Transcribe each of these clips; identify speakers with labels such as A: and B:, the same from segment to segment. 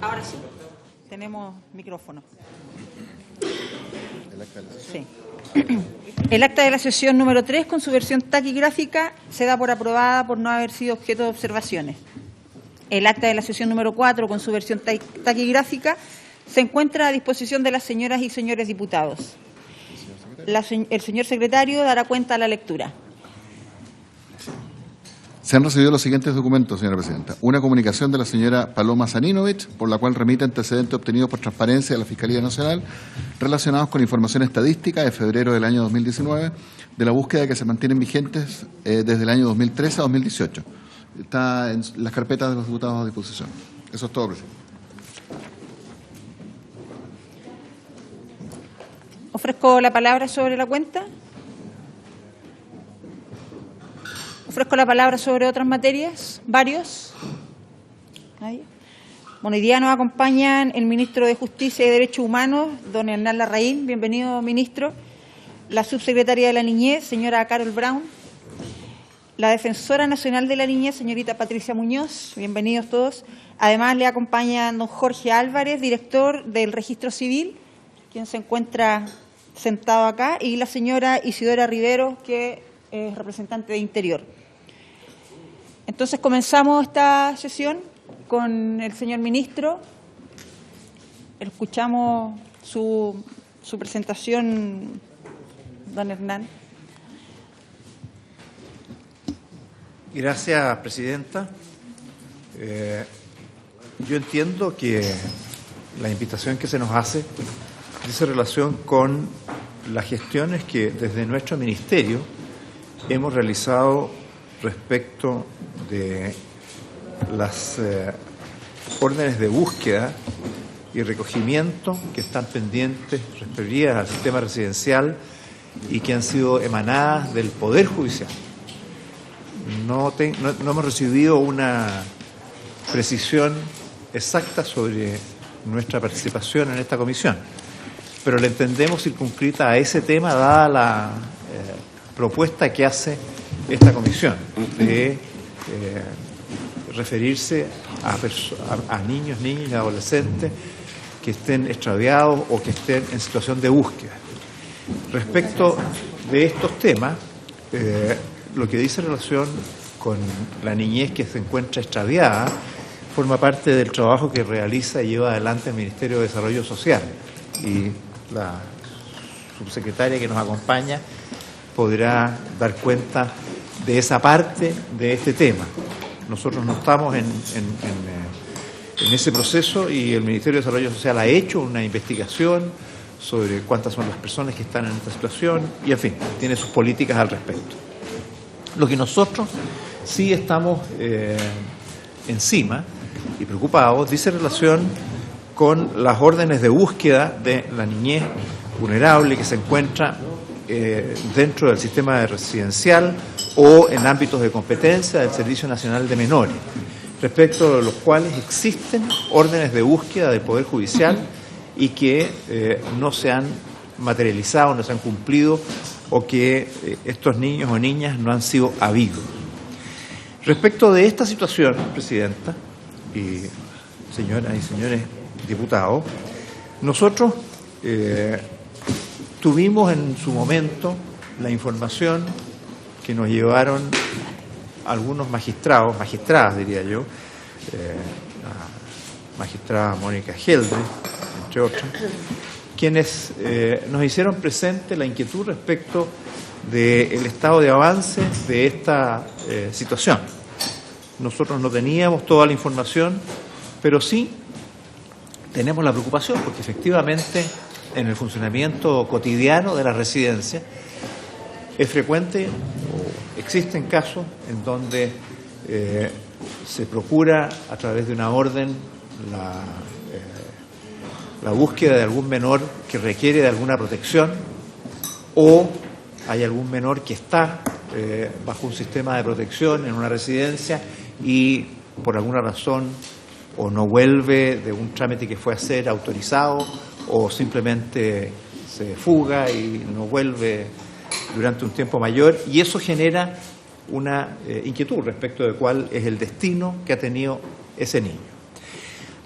A: Ahora sí, tenemos micrófono. Sí. El acta de la sesión número 3, con su versión taquigráfica, se da por aprobada por no haber sido objeto de observaciones. El acta de la sesión número 4, con su versión taquigráfica, se encuentra a disposición de las señoras y señores diputados. El señor secretario dará cuenta de la lectura.
B: Se han recibido los siguientes documentos, señora presidenta. Una comunicación de la señora Paloma Saninovich, por la cual remite antecedentes obtenidos por transparencia de la Fiscalía Nacional relacionados con información estadística de febrero del año 2019 de la búsqueda que se mantienen vigentes desde el año 2013 a 2018. Está en las carpetas de los diputados a disposición. Eso es todo, presidente.
A: Ofrezco la palabra sobre la cuenta. Ofrezco la palabra sobre otras materias. ¿Varios? ¿Nadie? Bueno, hoy día nos acompañan el ministro de Justicia y Derechos Humanos, don Hernán Larraín. Bienvenido, ministro. La subsecretaria de la Niñez, señora Carol Brown. La defensora nacional de la Niñez, señorita Patricia Muñoz. Bienvenidos todos. Además, le acompañan don Jorge Álvarez, director del Registro Civil, quien se encuentra sentado acá, y la señora Isidora Rivero, que es representante de Interior. Entonces comenzamos esta sesión con el señor ministro. Escuchamos su presentación, don Hernán.
C: Gracias, presidenta. Yo entiendo que la invitación que se nos hace dice relación con las gestiones que desde nuestro ministerio hemos realizado respecto de las órdenes de búsqueda y recogimiento que están pendientes referidas al sistema residencial y que han sido emanadas del Poder Judicial. No hemos recibido una precisión exacta sobre nuestra participación en esta comisión, pero la entendemos circunscrita a ese tema, dada la propuesta que hace esta comisión de referirse a niños, niñas y adolescentes que estén extraviados o que estén en situación de búsqueda. Respecto de estos temas, lo que dice relación con la niñez que se encuentra extraviada forma parte del trabajo que realiza y lleva adelante el Ministerio de Desarrollo Social, y la subsecretaria que nos acompaña podrá dar cuenta de esa parte de este tema. Nosotros no estamos en ese proceso, y el Ministerio de Desarrollo Social ha hecho una investigación sobre cuántas son las personas que están en esta situación y, en fin, tiene sus políticas al respecto. Lo que nosotros sí estamos encima y preocupados dice relación con las órdenes de búsqueda de la niñez vulnerable que se encuentra dentro del sistema residencial o en ámbitos de competencia del Servicio Nacional de Menores, respecto de los cuales existen órdenes de búsqueda del Poder Judicial y que no se han materializado, no se han cumplido, o que estos niños o niñas no han sido habidos. Respecto de esta situación, presidenta y señoras y señores diputados, nosotros tuvimos en su momento la información que nos llevaron algunos magistradas diría yo, la magistrada Mónica Geldre, entre otras, quienes nos hicieron presente la inquietud respecto del estado de avance de esta situación. Nosotros no teníamos toda la información, pero sí tenemos la preocupación porque efectivamente en el funcionamiento cotidiano de la residencia es frecuente o existen casos en donde se procura a través de una orden la búsqueda de algún menor que requiere de alguna protección, o hay algún menor que está bajo un sistema de protección en una residencia y por alguna razón o no vuelve de un trámite que fue a hacer autorizado, o simplemente se fuga y no vuelve durante un tiempo mayor, y eso genera una inquietud respecto de cuál es el destino que ha tenido ese niño.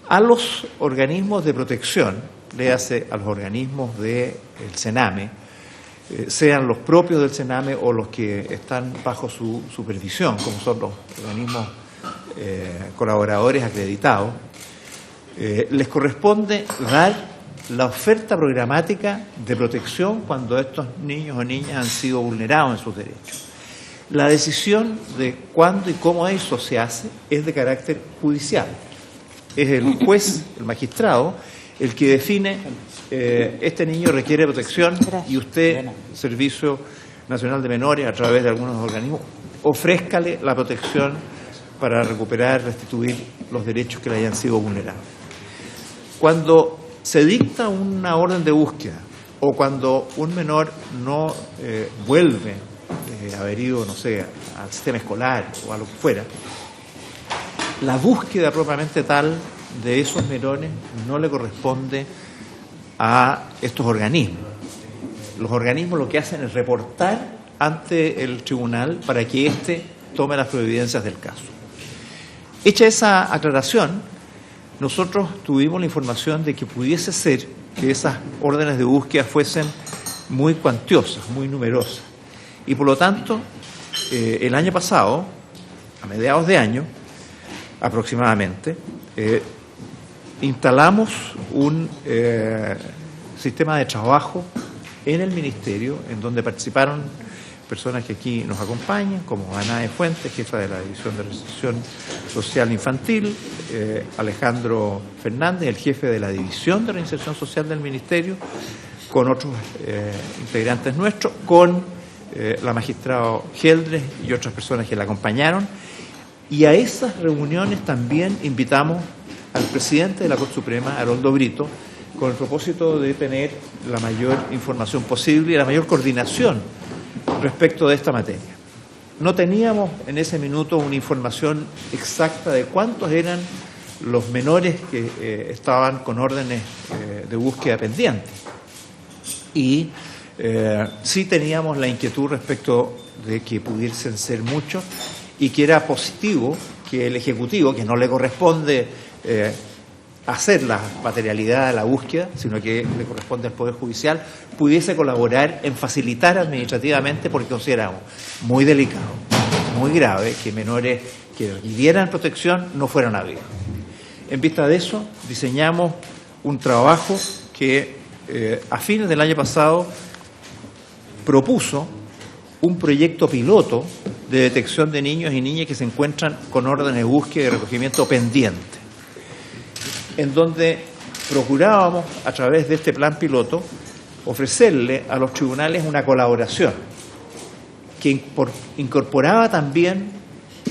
C: A los organismos de protección, léase a los organismos del Sename, sean los propios del Sename o los que están bajo su supervisión, como son los organismos colaboradores acreditados, les corresponde dar la oferta programática de protección cuando estos niños o niñas han sido vulnerados en sus derechos. La decisión de cuándo y cómo eso se hace es de carácter judicial. Es el juez, el magistrado, el que define este niño requiere protección y usted, Servicio Nacional de Menores, a través de algunos organismos, ofrézcale la protección para recuperar, restituir los derechos que le hayan sido vulnerados. Cuando se dicta una orden de búsqueda o cuando un menor no vuelve haber ido, no sé, al sistema escolar o a lo que fuera, la búsqueda propiamente tal de esos menores no le corresponde a estos organismos. Los organismos lo que hacen es reportar ante el tribunal para que éste tome las providencias del caso. Hecha esa aclaración, nosotros tuvimos la información de que pudiese ser que esas órdenes de búsqueda fuesen muy cuantiosas, muy numerosas. Y por lo tanto, el año pasado, a mediados de año aproximadamente, instalamos un sistema de trabajo en el Ministerio, en donde participaron personas que aquí nos acompañan, como Ana de Fuentes, jefa de la División de Reinserción Social Infantil, Alejandro Fernández, el jefe de la División de Reinserción Social del Ministerio, con otros integrantes nuestros, con la magistrada Geldres y otras personas que la acompañaron. Y a esas reuniones también invitamos al presidente de la Corte Suprema, Haroldo Brito, con el propósito de tener la mayor información posible y la mayor coordinación respecto de esta materia. No teníamos en ese minuto una información exacta de cuántos eran los menores que estaban con órdenes de búsqueda pendientes. Y sí teníamos la inquietud respecto de que pudiesen ser muchos y que era positivo que el Ejecutivo, que no le corresponde hacer la materialidad de la búsqueda, sino que le corresponde al Poder Judicial, pudiese colaborar en facilitar administrativamente, porque consideramos muy delicado, muy grave, que menores que requirieran protección no fueran habidos. En vista de eso, diseñamos un trabajo que a fines del año pasado propuso un proyecto piloto de detección de niños y niñas que se encuentran con órdenes de búsqueda y recogimiento pendiente, en donde procurábamos, a través de este plan piloto, ofrecerle a los tribunales una colaboración que incorporaba también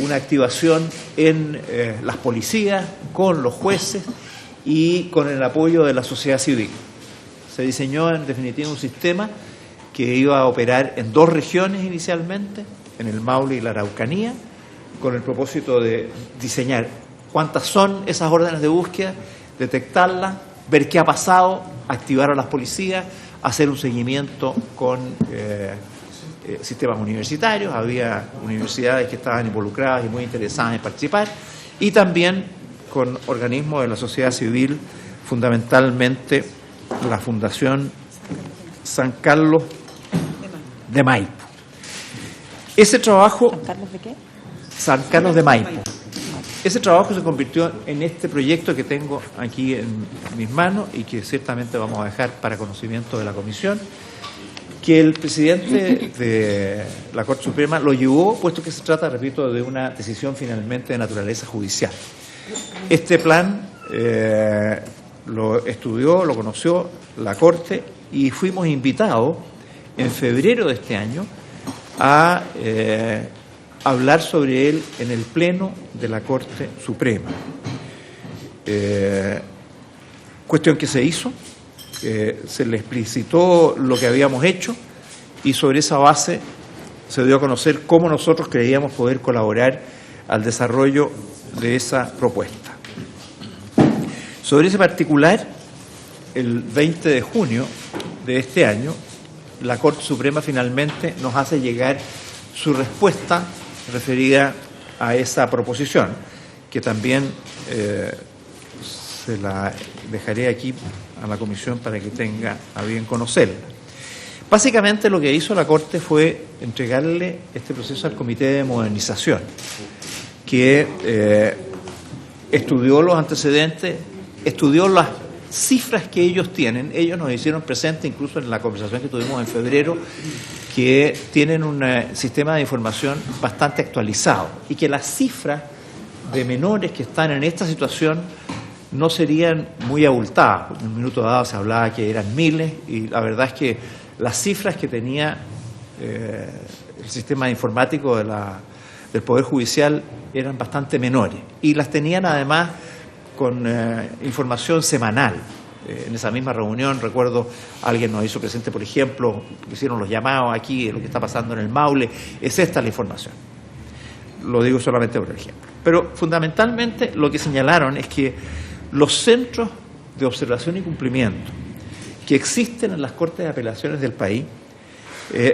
C: una activación en las policías, con los jueces y con el apoyo de la sociedad civil. Se diseñó en definitiva un sistema que iba a operar en 2 regiones inicialmente, en el Maule y la Araucanía, con el propósito de diseñar cuántas son esas órdenes de búsqueda, detectarlas, ver qué ha pasado, activar a las policías, hacer un seguimiento con sistemas universitarios. Había universidades que estaban involucradas y muy interesadas en participar, y también con organismos de la sociedad civil, fundamentalmente la Fundación San Carlos de Maipo. Ese trabajo...
A: ¿San Carlos de qué?
C: San Carlos de Maipo. Ese trabajo se convirtió en este proyecto que tengo aquí en mis manos y que ciertamente vamos a dejar para conocimiento de la Comisión, que el presidente de la Corte Suprema lo llevó, puesto que se trata, repito, de una decisión finalmente de naturaleza judicial. Este plan lo estudió, lo conoció la Corte y fuimos invitados en febrero de este año a hablar sobre él en el Pleno de la Corte Suprema. Cuestión que se hizo, se le explicitó lo que habíamos hecho y sobre esa base se dio a conocer cómo nosotros creíamos poder colaborar al desarrollo de esa propuesta. Sobre ese particular, el 20 de junio de este año, la Corte Suprema finalmente nos hace llegar su respuesta referida a esa proposición, que también se la dejaré aquí a la comisión para que tenga a bien conocerla. Básicamente lo que hizo la Corte fue entregarle este proceso al Comité de Modernización, que estudió los antecedentes, estudió las cifras que ellos tienen. Ellos nos hicieron presente, incluso en la conversación que tuvimos en febrero, que tienen un sistema de información bastante actualizado y que las cifras de menores que están en esta situación no serían muy abultadas. En un minuto dado se hablaba que eran miles y la verdad es que las cifras que tenía el sistema informático del Poder Judicial eran bastante menores y las tenían además con información semanal. En esa misma reunión, recuerdo, alguien nos hizo presente, por ejemplo, hicieron los llamados aquí de lo que está pasando en el Maule. Es esta la información. Lo digo solamente por ejemplo. Pero fundamentalmente lo que señalaron es que los centros de observación y cumplimiento que existen en las Cortes de Apelaciones del país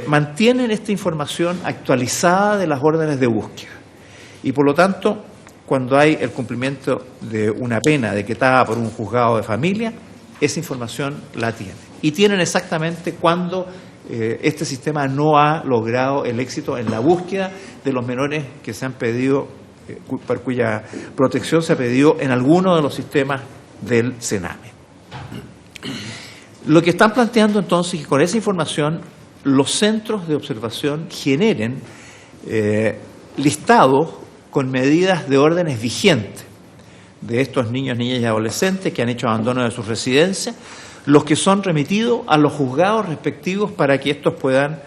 C: mantienen esta información actualizada de las órdenes de búsqueda. Y por lo tanto, cuando hay el cumplimiento de una pena decretada por un juzgado de familia, esa información la tienen. Y tienen exactamente cuándo este sistema no ha logrado el éxito en la búsqueda de los menores que se han pedido, por cuya protección se ha pedido en alguno de los sistemas del Sename. Lo que están planteando entonces es que con esa información los centros de observación generen listados con medidas de órdenes vigentes de estos niños, niñas y adolescentes que han hecho abandono de sus residencias, los que son remitidos a los juzgados respectivos para que estos puedan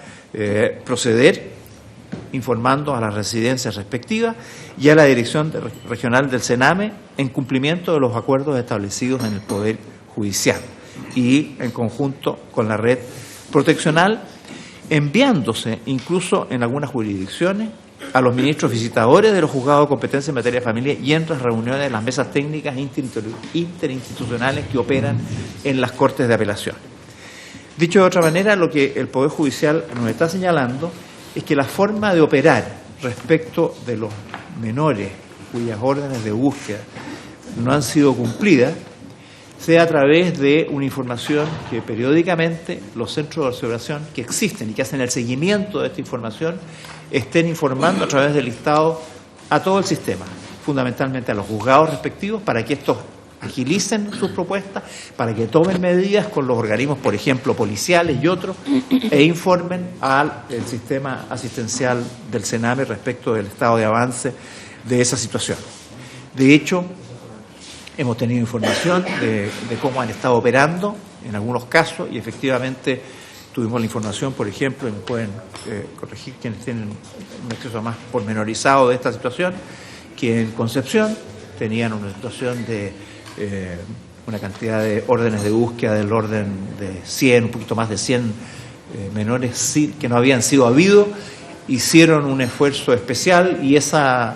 C: proceder informando a las residencias respectivas y a la Dirección Regional del Sename en cumplimiento de los acuerdos establecidos en el Poder Judicial y en conjunto con la red proteccional, enviándose incluso en algunas jurisdicciones a los ministros visitadores de los juzgados de competencia en materia de familia y en las reuniones de las mesas técnicas interinstitucionales que operan en las Cortes de Apelación. Dicho de otra manera, lo que el Poder Judicial nos está señalando es que la forma de operar respecto de los menores cuyas órdenes de búsqueda no han sido cumplidas sea a través de una información que periódicamente los centros de observación que existen y que hacen el seguimiento de esta información estén informando a través del listado a todo el sistema, fundamentalmente a los juzgados respectivos, para que estos agilicen sus propuestas, para que tomen medidas con los organismos, por ejemplo, policiales y otros, e informen al sistema asistencial del Sename respecto del estado de avance de esa situación. De hecho, hemos tenido información de cómo han estado operando en algunos casos y efectivamente tuvimos la información, por ejemplo, y me pueden corregir quienes tienen un acceso más pormenorizado de esta situación, que en Concepción tenían una situación de una cantidad de órdenes de búsqueda del orden de 100, un poquito más de 100 menores que no habían sido habidos. Hicieron un esfuerzo especial y esa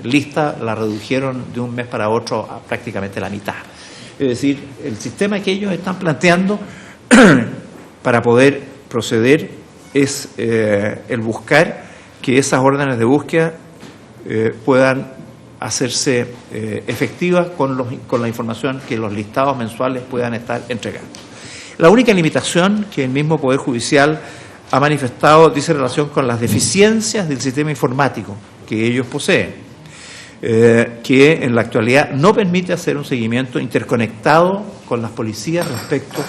C: lista la redujeron de un mes para otro a prácticamente la mitad. Es decir, el sistema que ellos están planteando para poder proceder es el buscar que esas órdenes de búsqueda puedan hacerse efectivas con la información que los listados mensuales puedan estar entregando. La única limitación que el mismo Poder Judicial ha manifestado dice relación con las deficiencias del sistema informático que ellos poseen, que en la actualidad no permite hacer un seguimiento interconectado con las policías respecto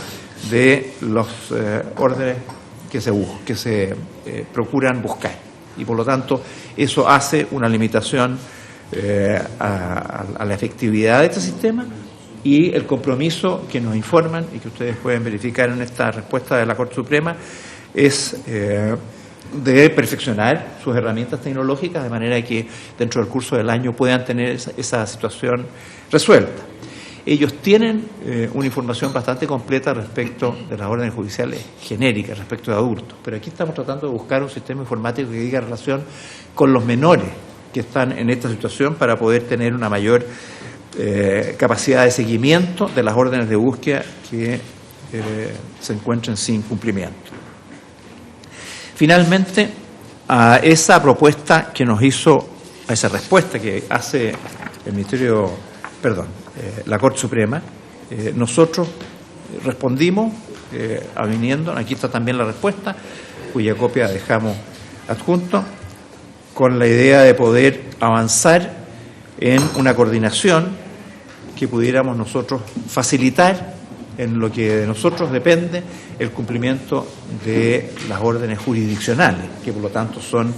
C: de los órdenes que se procuran buscar. Y por lo tanto, eso hace una limitación a la efectividad de este sistema y el compromiso que nos informan y que ustedes pueden verificar en esta respuesta de la Corte Suprema es de perfeccionar sus herramientas tecnológicas de manera que dentro del curso del año puedan tener esa situación resuelta. Ellos tienen una información bastante completa respecto de las órdenes judiciales genéricas, respecto de adultos, pero aquí estamos tratando de buscar un sistema informático que diga relación con los menores que están en esta situación para poder tener una mayor capacidad de seguimiento de las órdenes de búsqueda que se encuentren sin cumplimiento. Finalmente, a esa propuesta que nos hizo, a esa respuesta que hace el Ministerio, perdón, la Corte Suprema. Nosotros respondimos, aviniendo, aquí está también la respuesta, cuya copia dejamos adjunto, con la idea de poder avanzar en una coordinación que pudiéramos nosotros facilitar en lo que de nosotros depende el cumplimiento de las órdenes jurisdiccionales, que por lo tanto son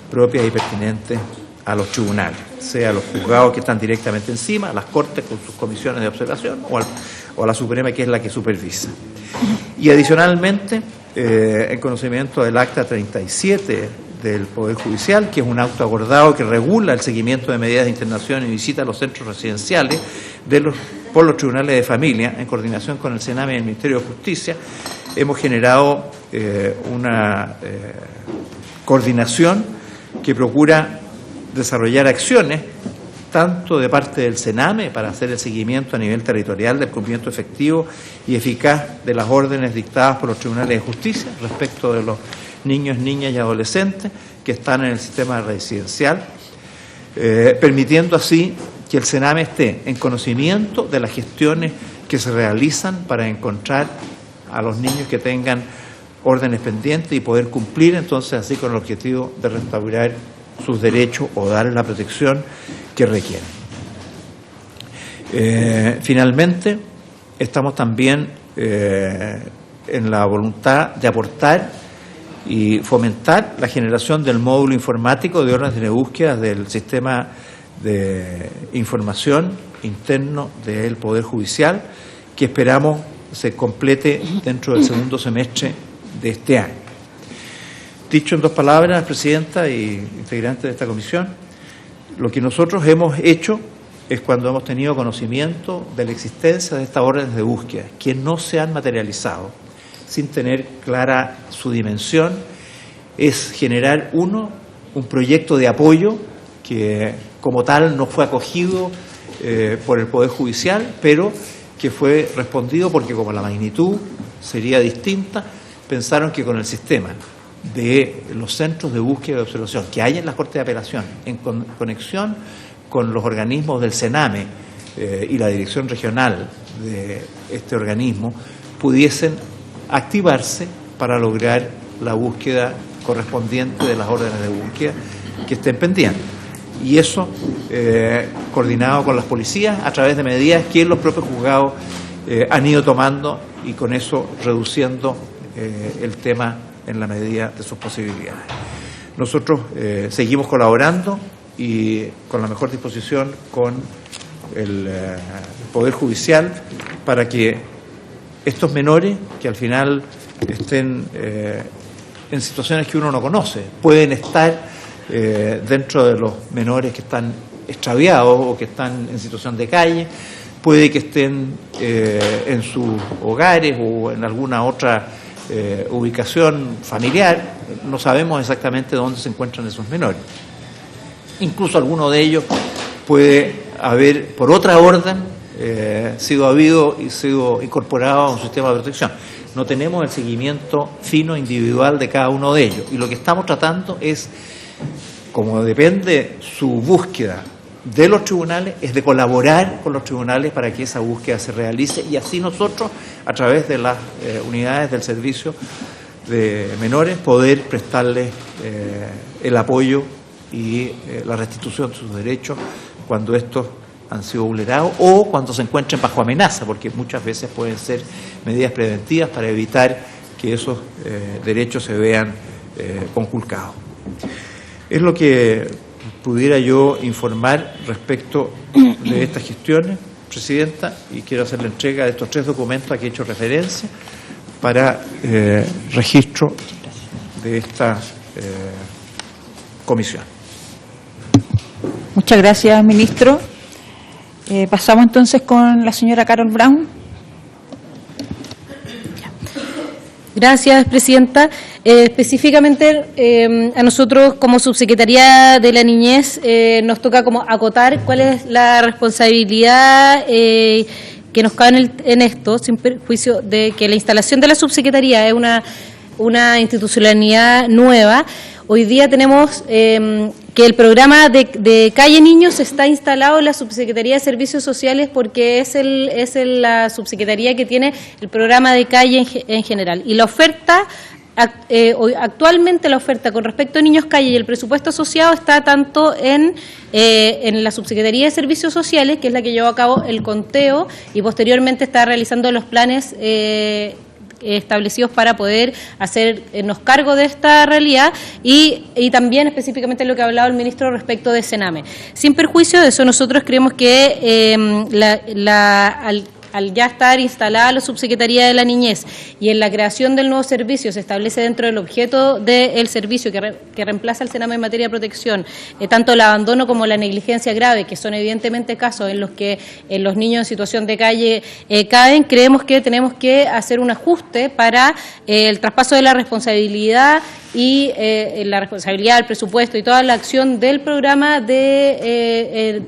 C: propias y pertinentes a los tribunales, sea a los juzgados que están directamente encima, a las Cortes con sus comisiones de observación o a la Suprema, que es la que supervisa. Y adicionalmente, en conocimiento del acta 37 del Poder Judicial, que es un auto acordado que regula el seguimiento de medidas de internación y visita a los centros residenciales por los tribunales de familia, en coordinación con el Sename y el Ministerio de Justicia, hemos generado una coordinación que procura desarrollar acciones tanto de parte del Sename para hacer el seguimiento a nivel territorial del cumplimiento efectivo y eficaz de las órdenes dictadas por los tribunales de justicia respecto de los niños, niñas y adolescentes que están en el sistema residencial, permitiendo así que el Sename esté en conocimiento de las gestiones que se realizan para encontrar a los niños que tengan órdenes pendientes y poder cumplir entonces así con el objetivo de restaurar sus derechos o darles la protección que requieren. Finalmente, estamos también en la voluntad de aportar y fomentar la generación del módulo informático de órdenes de búsqueda del sistema de información interno del Poder Judicial, que esperamos se complete dentro del segundo semestre de este año. Dicho en dos palabras, Presidenta y integrantes de esta comisión, lo que nosotros hemos hecho es, cuando hemos tenido conocimiento de la existencia de estas órdenes de búsqueda, que no se han materializado, sin tener clara su dimensión, es generar un proyecto de apoyo que como tal no fue acogido por el Poder Judicial, pero que fue respondido porque como la magnitud sería distinta, pensaron que con el sistema de los centros de búsqueda y observación que hay en la Corte de Apelación, en conexión con los organismos del Sename y la dirección regional de este organismo, pudiesen activarse para lograr la búsqueda correspondiente de las órdenes de búsqueda que estén pendientes. Y eso coordinado con las policías a través de medidas que los propios juzgados han ido tomando, y con eso reduciendo el tema en la medida de sus posibilidades. Nosotros seguimos colaborando y con la mejor disposición con el Poder Judicial para que estos menores, que al final estén en situaciones que uno no conoce, pueden estar dentro de los menores que están extraviados o que están en situación de calle, puede que estén en sus hogares o en alguna otra ubicación familiar, no sabemos exactamente dónde se encuentran esos menores. Incluso alguno de ellos puede haber, por otra orden, sido habido y sido incorporado a un sistema de protección. No tenemos el seguimiento fino individual de cada uno de ellos, y lo que estamos tratando es, como depende su búsqueda de los tribunales, es de colaborar con los tribunales para que esa búsqueda se realice, y así nosotros, a través de las unidades del servicio de menores, poder prestarles el apoyo y la restitución de sus derechos cuando estos han sido vulnerados o cuando se encuentren bajo amenaza, porque muchas veces pueden ser medidas preventivas para evitar que esos derechos se vean conculcados. Es lo que pudiera yo informar respecto de estas gestiones, Presidenta, y quiero hacer la entrega de estos 3 documentos a que he hecho referencia para registro de esta comisión.
A: Muchas gracias, ministro. Pasamos entonces con la señora Carol Brown.
D: Gracias, Presidenta. Específicamente a nosotros como Subsecretaría de la Niñez nos toca como acotar cuál es la responsabilidad que nos cae en esto, sin perjuicio de que la instalación de la Subsecretaría es una institucionalidad nueva. Hoy día tenemos que el programa de Calle Niños está instalado en la Subsecretaría de Servicios Sociales porque es la subsecretaría que tiene el programa de calle en general. Y la oferta, actualmente la oferta con respecto a Niños Calle y el presupuesto asociado está tanto en la Subsecretaría de Servicios Sociales, que es la que llevó a cabo el conteo, y posteriormente está realizando los planes establecidos para poder hacernos cargo de esta realidad y también específicamente lo que ha hablado el ministro respecto de Sename. Sin perjuicio de eso, nosotros creemos que al ya estar instalada la Subsecretaría de la Niñez y en la creación del nuevo servicio se establece dentro del objeto del servicio que reemplaza al Sename en materia de protección, tanto el abandono como la negligencia grave, que son evidentemente casos en los que los niños en situación de calle caen. Creemos que tenemos que hacer un ajuste para el traspaso de la responsabilidad y la responsabilidad del presupuesto y toda la acción del programa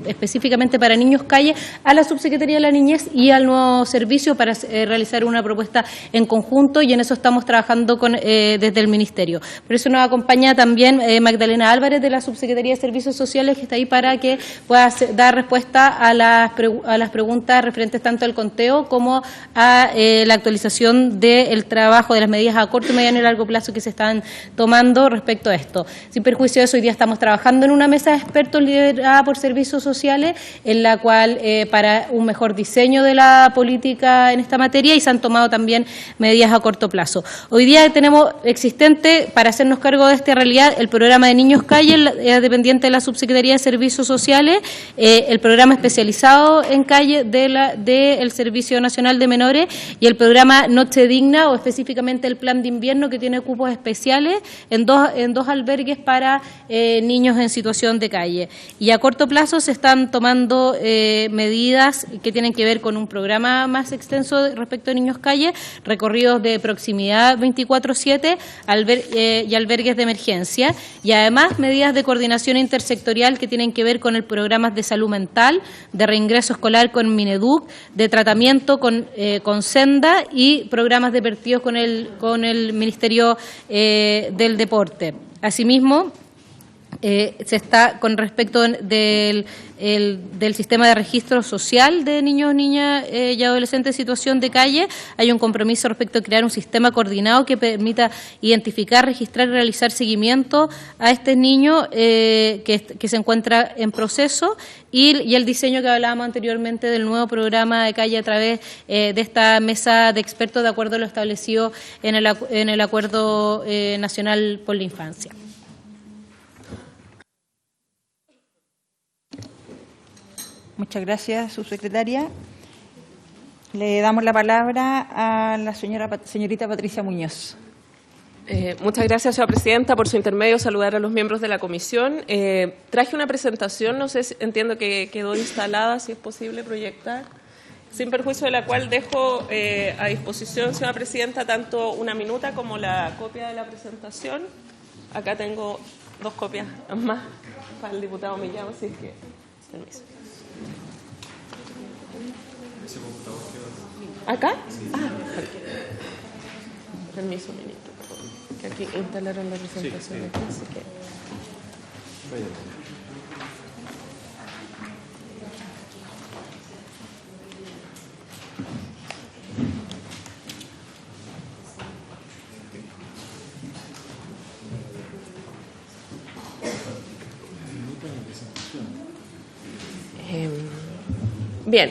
D: específicamente para Niños Calle a la Subsecretaría de la Niñez y al nuevo servicio para realizar una propuesta en conjunto, y en eso estamos trabajando desde el Ministerio. Por eso nos acompaña también Magdalena Álvarez de la Subsecretaría de Servicios Sociales, que está ahí para que pueda dar respuesta a las preguntas referentes tanto al conteo como a la actualización del trabajo de las medidas a corto, mediano y largo plazo que se están tomando respecto a esto. Sin perjuicio de eso, hoy día estamos trabajando en una mesa de expertos liderada por Servicios Sociales, en la cual para un mejor diseño de la política en esta materia, y se han tomado también medidas a corto plazo. Hoy día tenemos existente, para hacernos cargo de esta realidad, el programa de Niños Calle, dependiente de la Subsecretaría de Servicios Sociales, el programa especializado en calle del Servicio Nacional de Menores y el programa Noche Digna, o específicamente el plan de invierno, que tiene cupos especiales en dos albergues para niños en situación de calle. Y a corto plazo se están tomando medidas que tienen que ver con un programa más extenso respecto a Niños Calle, recorridos de proximidad 24/7 y albergues de emergencia, y además medidas de coordinación intersectorial que tienen que ver con el programas de salud mental, de reingreso escolar con Mineduc, de tratamiento con Senda, y programas de partidos con el Ministerio del Deporte. Asimismo, se está con respecto del sistema de registro social de niños, niñas y adolescentes en situación de calle. Hay un compromiso respecto a crear un sistema coordinado que permita identificar, registrar y realizar seguimiento a este niño que se encuentra en proceso, y el diseño que hablábamos anteriormente del nuevo programa de calle a través de esta mesa de expertos, de acuerdo a lo establecido en el Acuerdo Nacional por la Infancia.
A: Muchas gracias, subsecretaria. Le damos la palabra a la señorita Patricia Muñoz.
E: Muchas gracias, señora presidenta. Por su intermedio, saludar a los miembros de la comisión. Traje una presentación, no sé si entiendo que quedó instalada, si es posible proyectar, sin perjuicio de la cual dejo a disposición, señora presidenta, tanto una minuta como la copia de la presentación. Acá tengo 2 copias más para el diputado Millán, así que permiso. ¿Acá? Ah, permiso, ministro, que aquí instalaron la presentación. Sí, aquí, así que... Bien.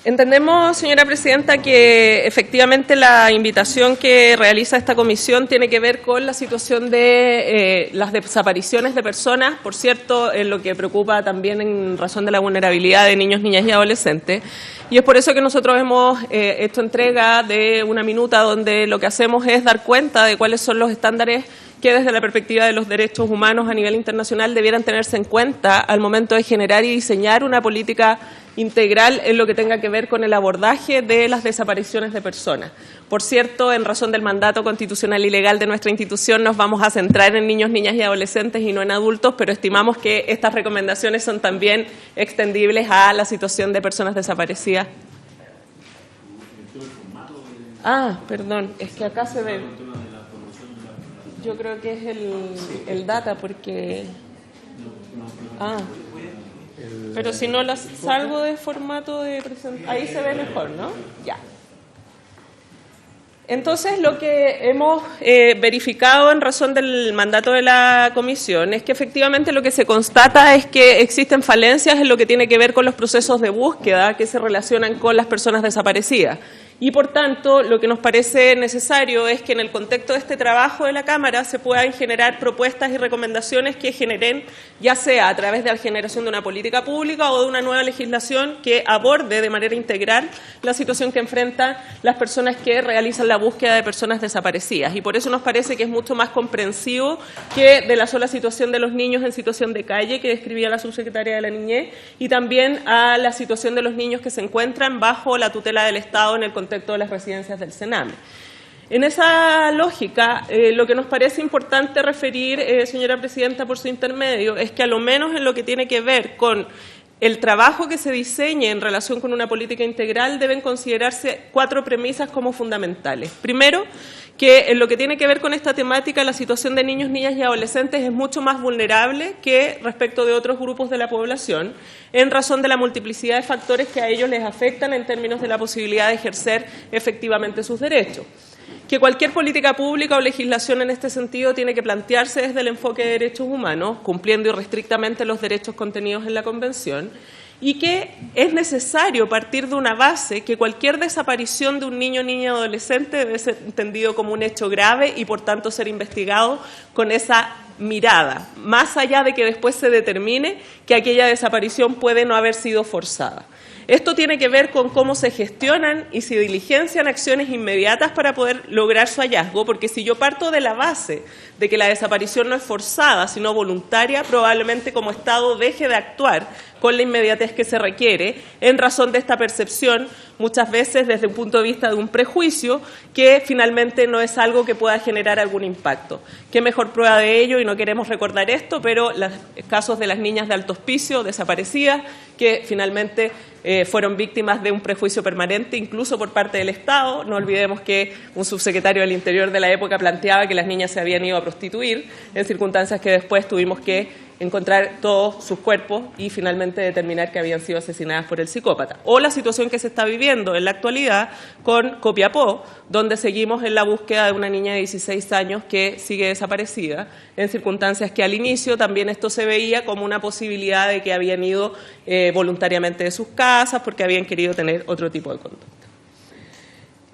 E: Entendemos, señora presidenta, que efectivamente la invitación que realiza esta comisión tiene que ver con la situación de las desapariciones de personas, por cierto, en lo que preocupa también en razón de la vulnerabilidad de niños, niñas y adolescentes. Y es por eso que nosotros hemos hecho entrega de una minuta donde lo que hacemos es dar cuenta de cuáles son los estándares que desde la perspectiva de los derechos humanos a nivel internacional debieran tenerse en cuenta al momento de generar y diseñar una política integral en lo que tenga que ver con el abordaje de las desapariciones de personas. Por cierto, en razón del mandato constitucional y legal de nuestra institución, nos vamos a centrar en niños, niñas y adolescentes y no en adultos, pero estimamos que estas recomendaciones son también extendibles a la situación de personas desaparecidas. Ah, perdón, es que acá se ve... Yo creo que es el data, porque... Ah. Pero si no las salgo de formato de presentación, ahí se ve mejor, ¿no? Ya. Entonces, lo que hemos verificado en razón del mandato de la comisión es que efectivamente lo que se constata es que existen falencias en lo que tiene que ver con los procesos de búsqueda que se relacionan con las personas desaparecidas. Y, por tanto, lo que nos parece necesario es que en el contexto de este trabajo de la Cámara se puedan generar propuestas y recomendaciones que generen, ya sea a través de la generación de una política pública o de una nueva legislación que aborde de manera integral la situación que enfrentan las personas que realizan la búsqueda de personas desaparecidas. Y por eso nos parece que es mucho más comprensivo que de la sola situación de los niños en situación de calle que describía la subsecretaria de la Niñez, y también a la situación de los niños que se encuentran bajo la tutela del Estado en el contexto de las residencias del Sename. En esa lógica, lo que nos parece importante referir, señora presidenta, por su intermedio, es que a lo menos en lo que tiene que ver con el trabajo que se diseñe en relación con una política integral deben considerarse 4 premisas como fundamentales. Primero, que en lo que tiene que ver con esta temática, la situación de niños, niñas y adolescentes es mucho más vulnerable que respecto de otros grupos de la población, en razón de la multiplicidad de factores que a ellos les afectan en términos de la posibilidad de ejercer efectivamente sus derechos. Que cualquier política pública o legislación en este sentido tiene que plantearse desde el enfoque de derechos humanos, cumpliendo irrestrictamente los derechos contenidos en la Convención, y que es necesario partir de una base que cualquier desaparición de un niño, niña o adolescente debe ser entendido como un hecho grave y, por tanto, ser investigado con esa mirada, más allá de que después se determine que aquella desaparición puede no haber sido forzada. Esto tiene que ver con cómo se gestionan y se diligencian acciones inmediatas para poder lograr su hallazgo, porque si yo parto de la base de que la desaparición no es forzada, sino voluntaria, probablemente como Estado deje de actuar con la inmediatez que se requiere, en razón de esta percepción, muchas veces desde un punto de vista de un prejuicio, que finalmente no es algo que pueda generar algún impacto. Qué mejor prueba de ello, y no queremos recordar esto, pero los casos de las niñas de Alto Hospicio desaparecidas, que finalmente fueron víctimas de un prejuicio permanente, incluso por parte del Estado. No olvidemos que un subsecretario del Interior de la época planteaba que las niñas se habían ido a prostituir, en circunstancias que después tuvimos que encontrar todos sus cuerpos y finalmente determinar que habían sido asesinadas por el psicópata. O la situación que se está viviendo en la actualidad con Copiapó, donde seguimos en la búsqueda de una niña de 16 años que sigue desaparecida, en circunstancias que al inicio también esto se veía como una posibilidad de que habían ido voluntariamente de sus casas porque habían querido tener otro tipo de conducta.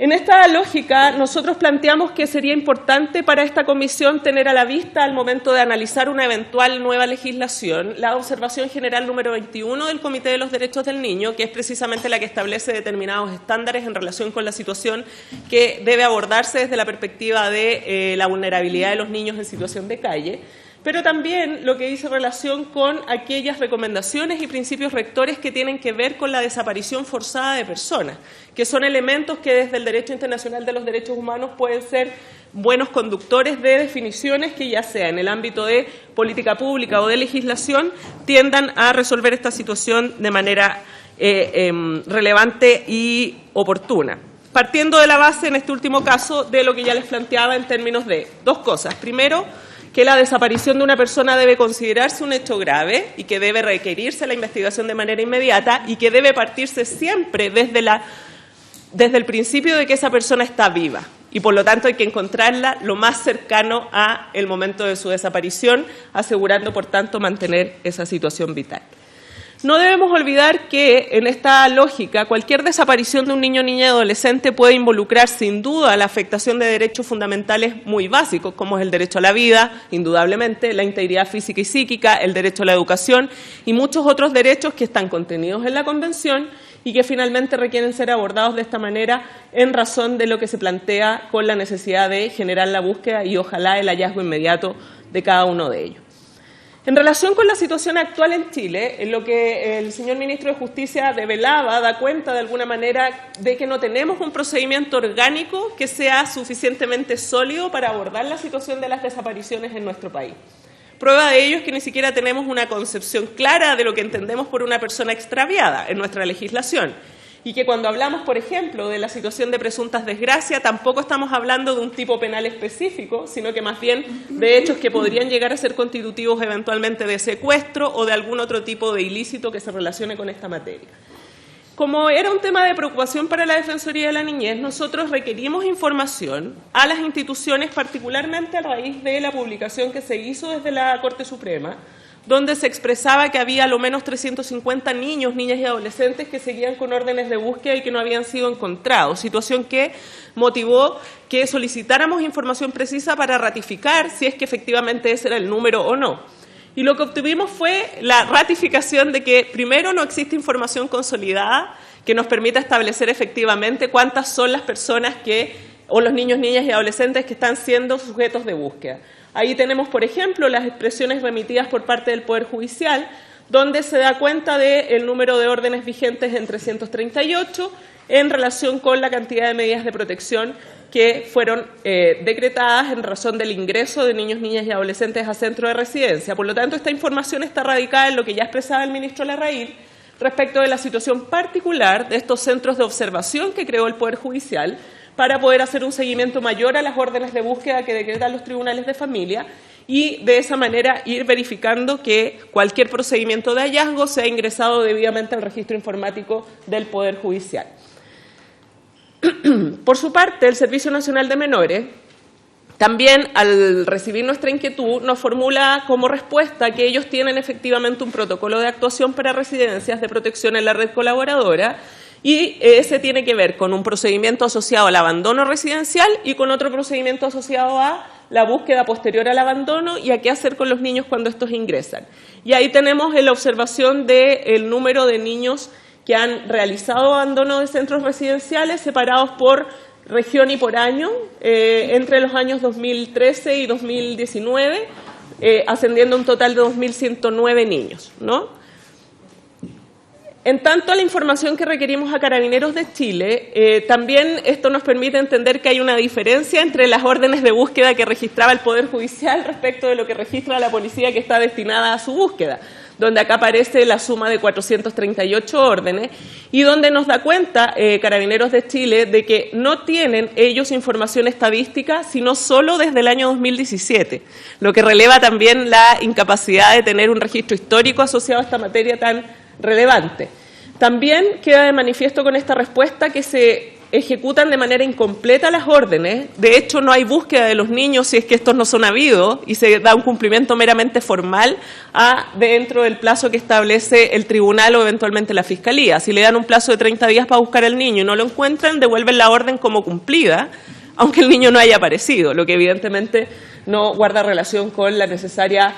E: En esta lógica, nosotros planteamos que sería importante para esta comisión tener a la vista, al momento de analizar una eventual nueva legislación, la observación general número 21 del Comité de los Derechos del Niño, que es precisamente la que establece determinados estándares en relación con la situación que debe abordarse desde la perspectiva de la vulnerabilidad de los niños en situación de calle, pero también lo que dice relación con aquellas recomendaciones y principios rectores que tienen que ver con la desaparición forzada de personas, que son elementos que desde el Derecho Internacional de los Derechos Humanos pueden ser buenos conductores de definiciones que, ya sea en el ámbito de política pública o de legislación, tiendan a resolver esta situación de manera relevante y oportuna. Partiendo de la base, en este último caso, de lo que ya les planteaba en términos de 2 cosas. Primero, que la desaparición de una persona debe considerarse un hecho grave y que debe requerirse la investigación de manera inmediata y que debe partirse siempre desde el principio de que esa persona está viva y por lo tanto hay que encontrarla lo más cercano a el momento de su desaparición, asegurando por tanto mantener esa situación vital. No debemos olvidar que en esta lógica cualquier desaparición de un niño, niña y adolescente puede involucrar sin duda la afectación de derechos fundamentales muy básicos, como es el derecho a la vida, indudablemente, la integridad física y psíquica, el derecho a la educación y muchos otros derechos que están contenidos en la Convención y que finalmente requieren ser abordados de esta manera en razón de lo que se plantea con la necesidad de generar la búsqueda y ojalá el hallazgo inmediato de cada uno de ellos. En relación con la situación actual en Chile, en lo que el señor ministro de Justicia develaba, da cuenta de alguna manera de que no tenemos un procedimiento orgánico que sea suficientemente sólido para abordar la situación de las desapariciones en nuestro país. Prueba de ello es que ni siquiera tenemos una concepción clara de lo que entendemos por una persona extraviada en nuestra legislación. y que cuando hablamos, por ejemplo, de la situación de presuntas desgracias, tampoco estamos hablando de un tipo penal específico, sino que más bien de hechos que podrían llegar a ser constitutivos eventualmente de secuestro o de algún otro tipo de ilícito que se relacione con esta materia. Como era un tema de preocupación para la Defensoría de la Niñez, nosotros requerimos información a las instituciones, particularmente a raíz de la publicación que se hizo desde la Corte Suprema, donde se expresaba que había a lo menos 350 niños, niñas y adolescentes que seguían con órdenes de búsqueda y que no habían sido encontrados, situación que motivó que solicitáramos información precisa para ratificar si es que efectivamente ese era el número o no. Y lo que obtuvimos fue la ratificación de que, primero, no existe información consolidada que nos permita establecer efectivamente cuántas son las personas o los niños, niñas y adolescentes que están siendo sujetos de búsqueda. Ahí tenemos, por ejemplo, las expresiones remitidas por parte del Poder Judicial, donde se da cuenta del número de órdenes vigentes en 338 en relación con la cantidad de medidas de protección que fueron decretadas en razón del ingreso de niños, niñas y adolescentes a centro de residencia. Por lo tanto, esta información está radicada en lo que ya expresaba el ministro Larraín respecto de la situación particular de estos centros de observación que creó el Poder Judicial para poder hacer un seguimiento mayor a las órdenes de búsqueda que decretan los tribunales de familia y de esa manera ir verificando que cualquier procedimiento de hallazgo sea ingresado debidamente al registro informático del Poder Judicial. Por su parte, el Servicio Nacional de Menores también, al recibir nuestra inquietud, nos formula como respuesta que ellos tienen efectivamente un protocolo de actuación para residencias de protección en la red colaboradora y ese tiene que ver con un procedimiento asociado al abandono residencial y con otro procedimiento asociado a la búsqueda posterior al abandono y a qué hacer con los niños cuando estos ingresan. Y ahí tenemos la observación del número de niños que han realizado abandono de centros residenciales separados por región y por año entre los años 2013 y 2019, ascendiendo a un total de 2.109 niños, ¿no? En tanto a la información que requerimos a Carabineros de Chile, también esto nos permite entender que hay una diferencia entre las órdenes de búsqueda que registraba el Poder Judicial respecto de lo que registra la policía que está destinada a su búsqueda, donde acá aparece la suma de 438 órdenes y donde nos da cuenta Carabineros de Chile de que no tienen ellos información estadística, sino solo desde el año 2017, lo que releva también la incapacidad de tener un registro histórico asociado a esta materia tan relevante. También queda de manifiesto con esta respuesta que se ejecutan de manera incompleta las órdenes. De hecho, no hay búsqueda de los niños si es que estos no son habidos y se da un cumplimiento meramente formal dentro del plazo que establece el tribunal o eventualmente la fiscalía. Si le dan un plazo de 30 días para buscar al niño y no lo encuentran, devuelven la orden como cumplida, aunque el niño no haya aparecido, lo que evidentemente no guarda relación con la necesaria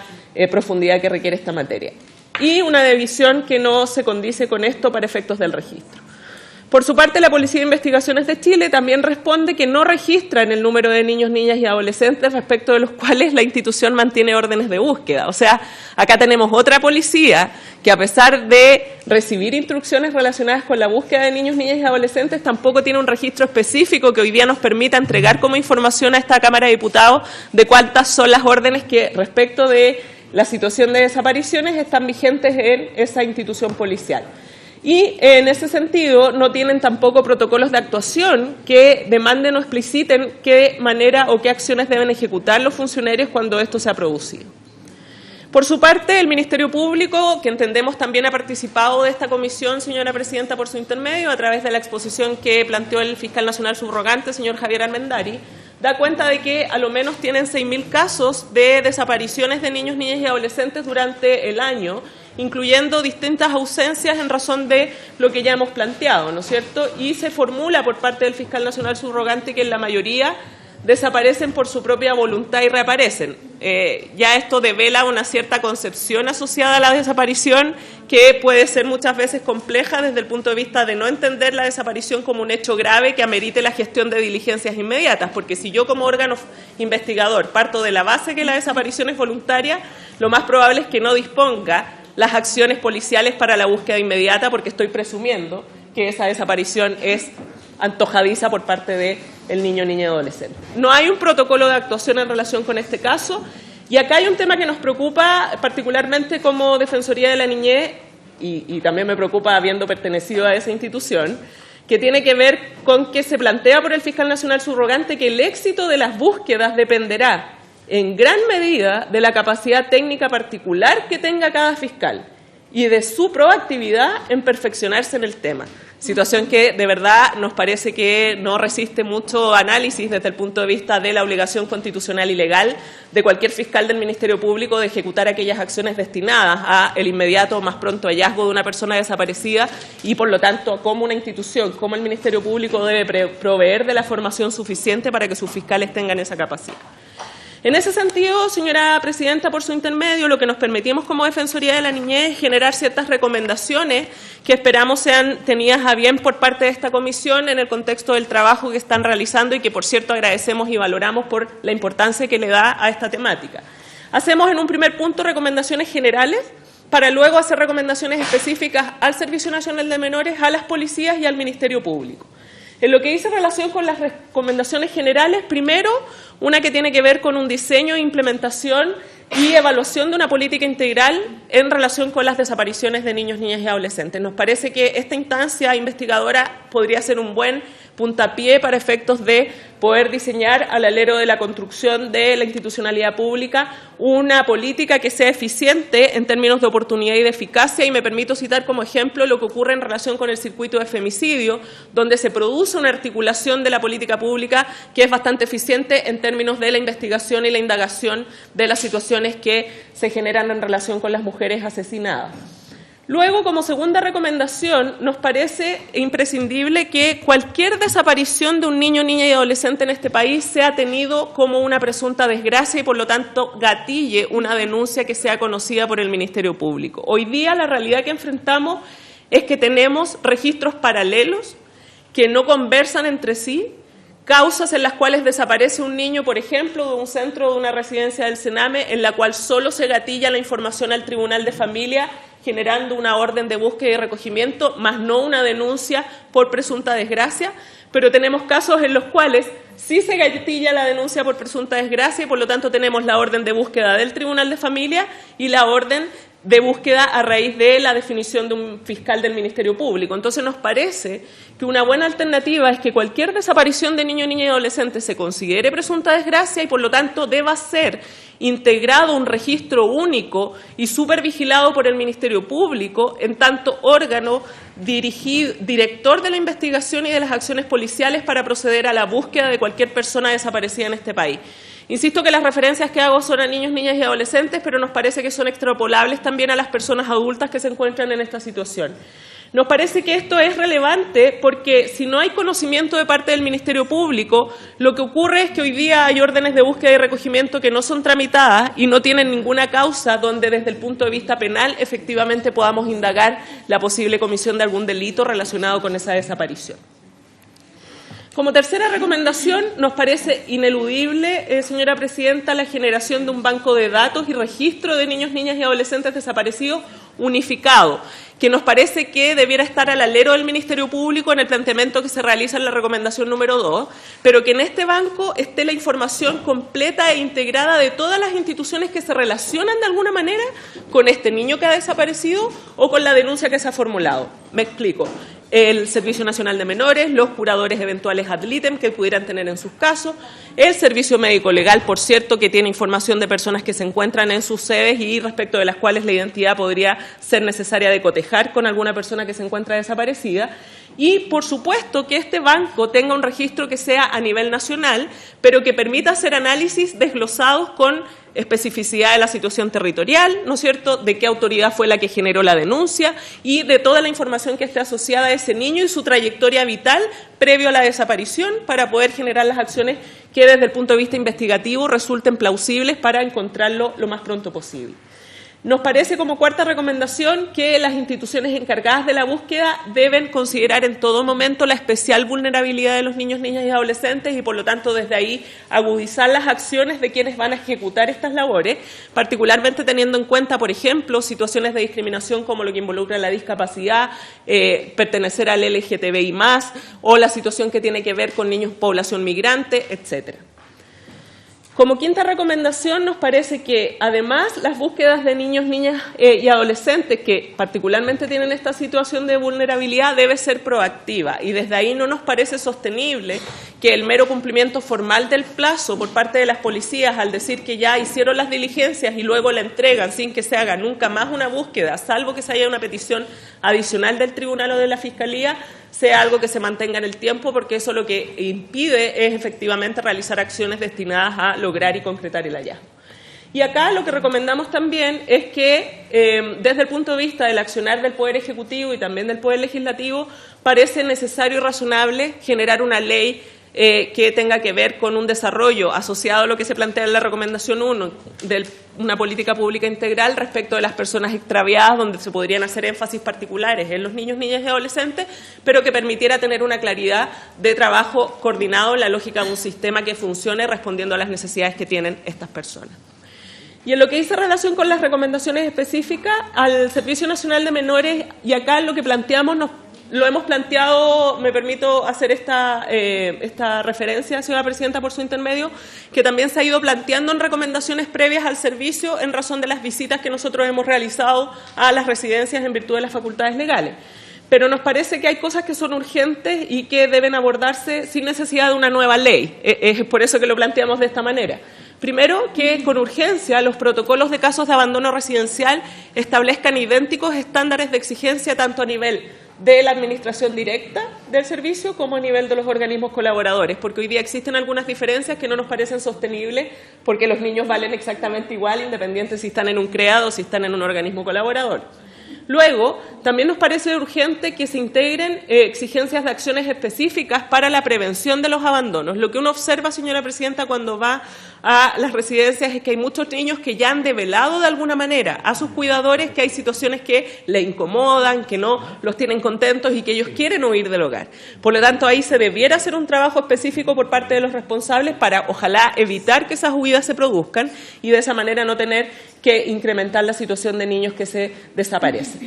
E: profundidad que requiere esta materia. Y una división que no se condice con esto para efectos del registro. Por su parte, la Policía de Investigaciones de Chile también responde que no registran el número de niños, niñas y adolescentes respecto de los cuales la institución mantiene órdenes de búsqueda. O sea, acá tenemos otra policía que, a pesar de recibir instrucciones relacionadas con la búsqueda de niños, niñas y adolescentes, tampoco tiene un registro específico que hoy día nos permita entregar como información a esta Cámara de Diputados de cuántas son las órdenes que, respecto de la situación de desapariciones, están vigentes en esa institución policial. Y en ese sentido no tienen tampoco protocolos de actuación que demanden o expliciten qué manera o qué acciones deben ejecutar los funcionarios cuando esto se ha producido. Por su parte, el Ministerio Público, que entendemos también ha participado de esta comisión, señora Presidenta, por su intermedio, a través de la exposición que planteó el Fiscal Nacional Subrogante, señor Javier Almendari, da cuenta de que a lo menos tienen 6.000 casos de desapariciones de niños, niñas y adolescentes durante el año, incluyendo distintas ausencias en razón de lo que ya hemos planteado, ¿no es cierto? Y se formula por parte del Fiscal Nacional Subrogante que en la mayoría desaparecen por su propia voluntad y reaparecen. Ya esto devela una cierta concepción asociada a la desaparición que puede ser muchas veces compleja desde el punto de vista de no entender la desaparición como un hecho grave que amerite la gestión de diligencias inmediatas, porque si yo como órgano investigador parto de la base que la desaparición es voluntaria, lo más probable es que no disponga las acciones policiales para la búsqueda inmediata porque estoy presumiendo que esa desaparición es antojadiza por parte del niño, niña y adolescente. No hay un protocolo de actuación en relación con este caso y acá hay un tema que nos preocupa particularmente como Defensoría de la Niñez y también me preocupa habiendo pertenecido a esa institución, que tiene que ver con que se plantea por el fiscal nacional subrogante que el éxito de las búsquedas dependerá en gran medida de la capacidad técnica particular que tenga cada fiscal y de su proactividad en perfeccionarse en el tema. Situación que de verdad nos parece que no resiste mucho análisis desde el punto de vista de la obligación constitucional y legal de cualquier fiscal del Ministerio Público de ejecutar aquellas acciones destinadas a el inmediato o más pronto hallazgo de una persona desaparecida y, por lo tanto, como una institución, como el Ministerio Público debe proveer de la formación suficiente para que sus fiscales tengan esa capacidad. En ese sentido, señora presidenta, por su intermedio, lo que nos permitimos como Defensoría de la Niñez es generar ciertas recomendaciones que esperamos sean tenidas a bien por parte de esta comisión en el contexto del trabajo que están realizando y que, por cierto, agradecemos y valoramos por la importancia que le da a esta temática. Hacemos en un primer punto recomendaciones generales para luego hacer recomendaciones específicas al Servicio Nacional de Menores, a las policías y al Ministerio Público. En lo que dice relación con las recomendaciones generales, primero, una que tiene que ver con un diseño, implementación y evaluación de una política integral en relación con las desapariciones de niños, niñas y adolescentes. Nos parece que esta instancia investigadora podría ser un buen puntapié para efectos de poder diseñar al alero de la construcción de la institucionalidad pública una política que sea eficiente en términos de oportunidad y de eficacia, y me permito citar como ejemplo lo que ocurre en relación con el circuito de femicidio, donde se produce una articulación de la política pública que es bastante eficiente en términos de la investigación y la indagación de las situaciones que se generan en relación con las mujeres asesinadas. Luego, como segunda recomendación, nos parece imprescindible que cualquier desaparición de un niño, niña y adolescente en este país sea tenido como una presunta desgracia y, por lo tanto, gatille una denuncia que sea conocida por el Ministerio Público. Hoy día la realidad que enfrentamos es que tenemos registros paralelos que no conversan entre sí, causas en las cuales desaparece un niño, por ejemplo, de un centro o de una residencia del Sename, en la cual solo se gatilla la información al Tribunal de Familia, generando una orden de búsqueda y recogimiento, más no una denuncia por presunta desgracia, pero tenemos casos en los cuales sí se gatilla la denuncia por presunta desgracia y, por lo tanto, tenemos la orden de búsqueda del Tribunal de Familia y la orden de búsqueda a raíz de la definición de un fiscal del Ministerio Público. Entonces nos parece que una buena alternativa es que cualquier desaparición de niño, niña y adolescente se considere presunta desgracia y, por lo tanto, deba ser integrado un registro único y supervigilado por el Ministerio Público en tanto órgano director de la investigación y de las acciones policiales para proceder a la búsqueda de cualquier persona desaparecida en este país. Insisto que las referencias que hago son a niños, niñas y adolescentes, pero nos parece que son extrapolables también a las personas adultas que se encuentran en esta situación. Nos parece que esto es relevante porque si no hay conocimiento de parte del Ministerio Público, lo que ocurre es que hoy día hay órdenes de búsqueda y recogimiento que no son tramitadas y no tienen ninguna causa donde desde el punto de vista penal efectivamente podamos indagar la posible comisión de algún delito relacionado con esa desaparición. Como tercera recomendación, nos parece ineludible, señora presidenta, la generación de un banco de datos y registro de niños, niñas y adolescentes desaparecidos unificado, que nos parece que debiera estar al alero del Ministerio Público en el planteamiento que se realiza en la recomendación número 2, pero que en este banco esté la información completa e integrada de todas las instituciones que se relacionan de alguna manera con este niño que ha desaparecido o con la denuncia que se ha formulado. Me explico. El Servicio Nacional de Menores, los curadores eventuales ad litem que pudieran tener en sus casos, el Servicio Médico Legal, por cierto, que tiene información de personas que se encuentran en sus sedes y respecto de las cuales la identidad podría ser necesaria de cotejar con alguna persona que se encuentra desaparecida. Y, por supuesto, que este banco tenga un registro que sea a nivel nacional, pero que permita hacer análisis desglosados con especificidad de la situación territorial, ¿no es cierto?, de qué autoridad fue la que generó la denuncia y de toda la información que esté asociada a ese niño y su trayectoria vital previo a la desaparición para poder generar las acciones que desde el punto de vista investigativo resulten plausibles para encontrarlo lo más pronto posible. Nos parece como cuarta recomendación que las instituciones encargadas de la búsqueda deben considerar en todo momento la especial vulnerabilidad de los niños, niñas y adolescentes y por lo tanto desde ahí agudizar las acciones de quienes van a ejecutar estas labores, particularmente teniendo en cuenta, por ejemplo, situaciones de discriminación como lo que involucra la discapacidad, pertenecer al LGTBI+, o la situación que tiene que ver con niños población migrante, etcétera. Como quinta recomendación, nos parece que además las búsquedas de niños, niñas y adolescentes que particularmente tienen esta situación de vulnerabilidad debe ser proactiva, y desde ahí no nos parece sostenible que el mero cumplimiento formal del plazo por parte de las policías al decir que ya hicieron las diligencias y luego la entregan sin que se haga nunca más una búsqueda, salvo que se haya una petición adicional del tribunal o de la fiscalía, sea algo que se mantenga en el tiempo, porque eso lo que impide es efectivamente realizar acciones destinadas a lograr y concretar el hallazgo. Y acá lo que recomendamos también es que desde el punto de vista del accionar del Poder Ejecutivo y también del Poder Legislativo parece necesario y razonable generar una ley que tenga que ver con un desarrollo asociado a lo que se plantea en la recomendación 1 de una política pública integral respecto de las personas extraviadas, donde se podrían hacer énfasis particulares en los niños, niñas y adolescentes, pero que permitiera tener una claridad de trabajo coordinado en la lógica de un sistema que funcione respondiendo a las necesidades que tienen estas personas. Y en lo que dice relación con las recomendaciones específicas al Servicio Nacional de Menores, y acá lo que planteamos lo hemos planteado, me permito hacer esta referencia, señora Presidenta, por su intermedio, que también se ha ido planteando en recomendaciones previas al servicio en razón de las visitas que nosotros hemos realizado a las residencias en virtud de las facultades legales. Pero nos parece que hay cosas que son urgentes y que deben abordarse sin necesidad de una nueva ley. Es por eso que lo planteamos de esta manera. Primero, que con urgencia los protocolos de casos de abandono residencial establezcan idénticos estándares de exigencia tanto a nivel de la administración directa del servicio como a nivel de los organismos colaboradores, porque hoy día existen algunas diferencias que no nos parecen sostenibles, porque los niños valen exactamente igual, independiente si están en un CREAD o si están en un organismo colaborador. Luego, también nos parece urgente que se integren exigencias de acciones específicas para la prevención de los abandonos. Lo que uno observa, señora Presidenta, cuando va a las residencias es que hay muchos niños que ya han develado de alguna manera a sus cuidadores que hay situaciones que le incomodan, que no los tienen contentos y que ellos quieren huir del hogar. Por lo tanto, ahí se debiera hacer un trabajo específico por parte de los responsables para, ojalá, evitar que esas huidas se produzcan y de esa manera no tener que incrementar la situación de niños que se desaparecen.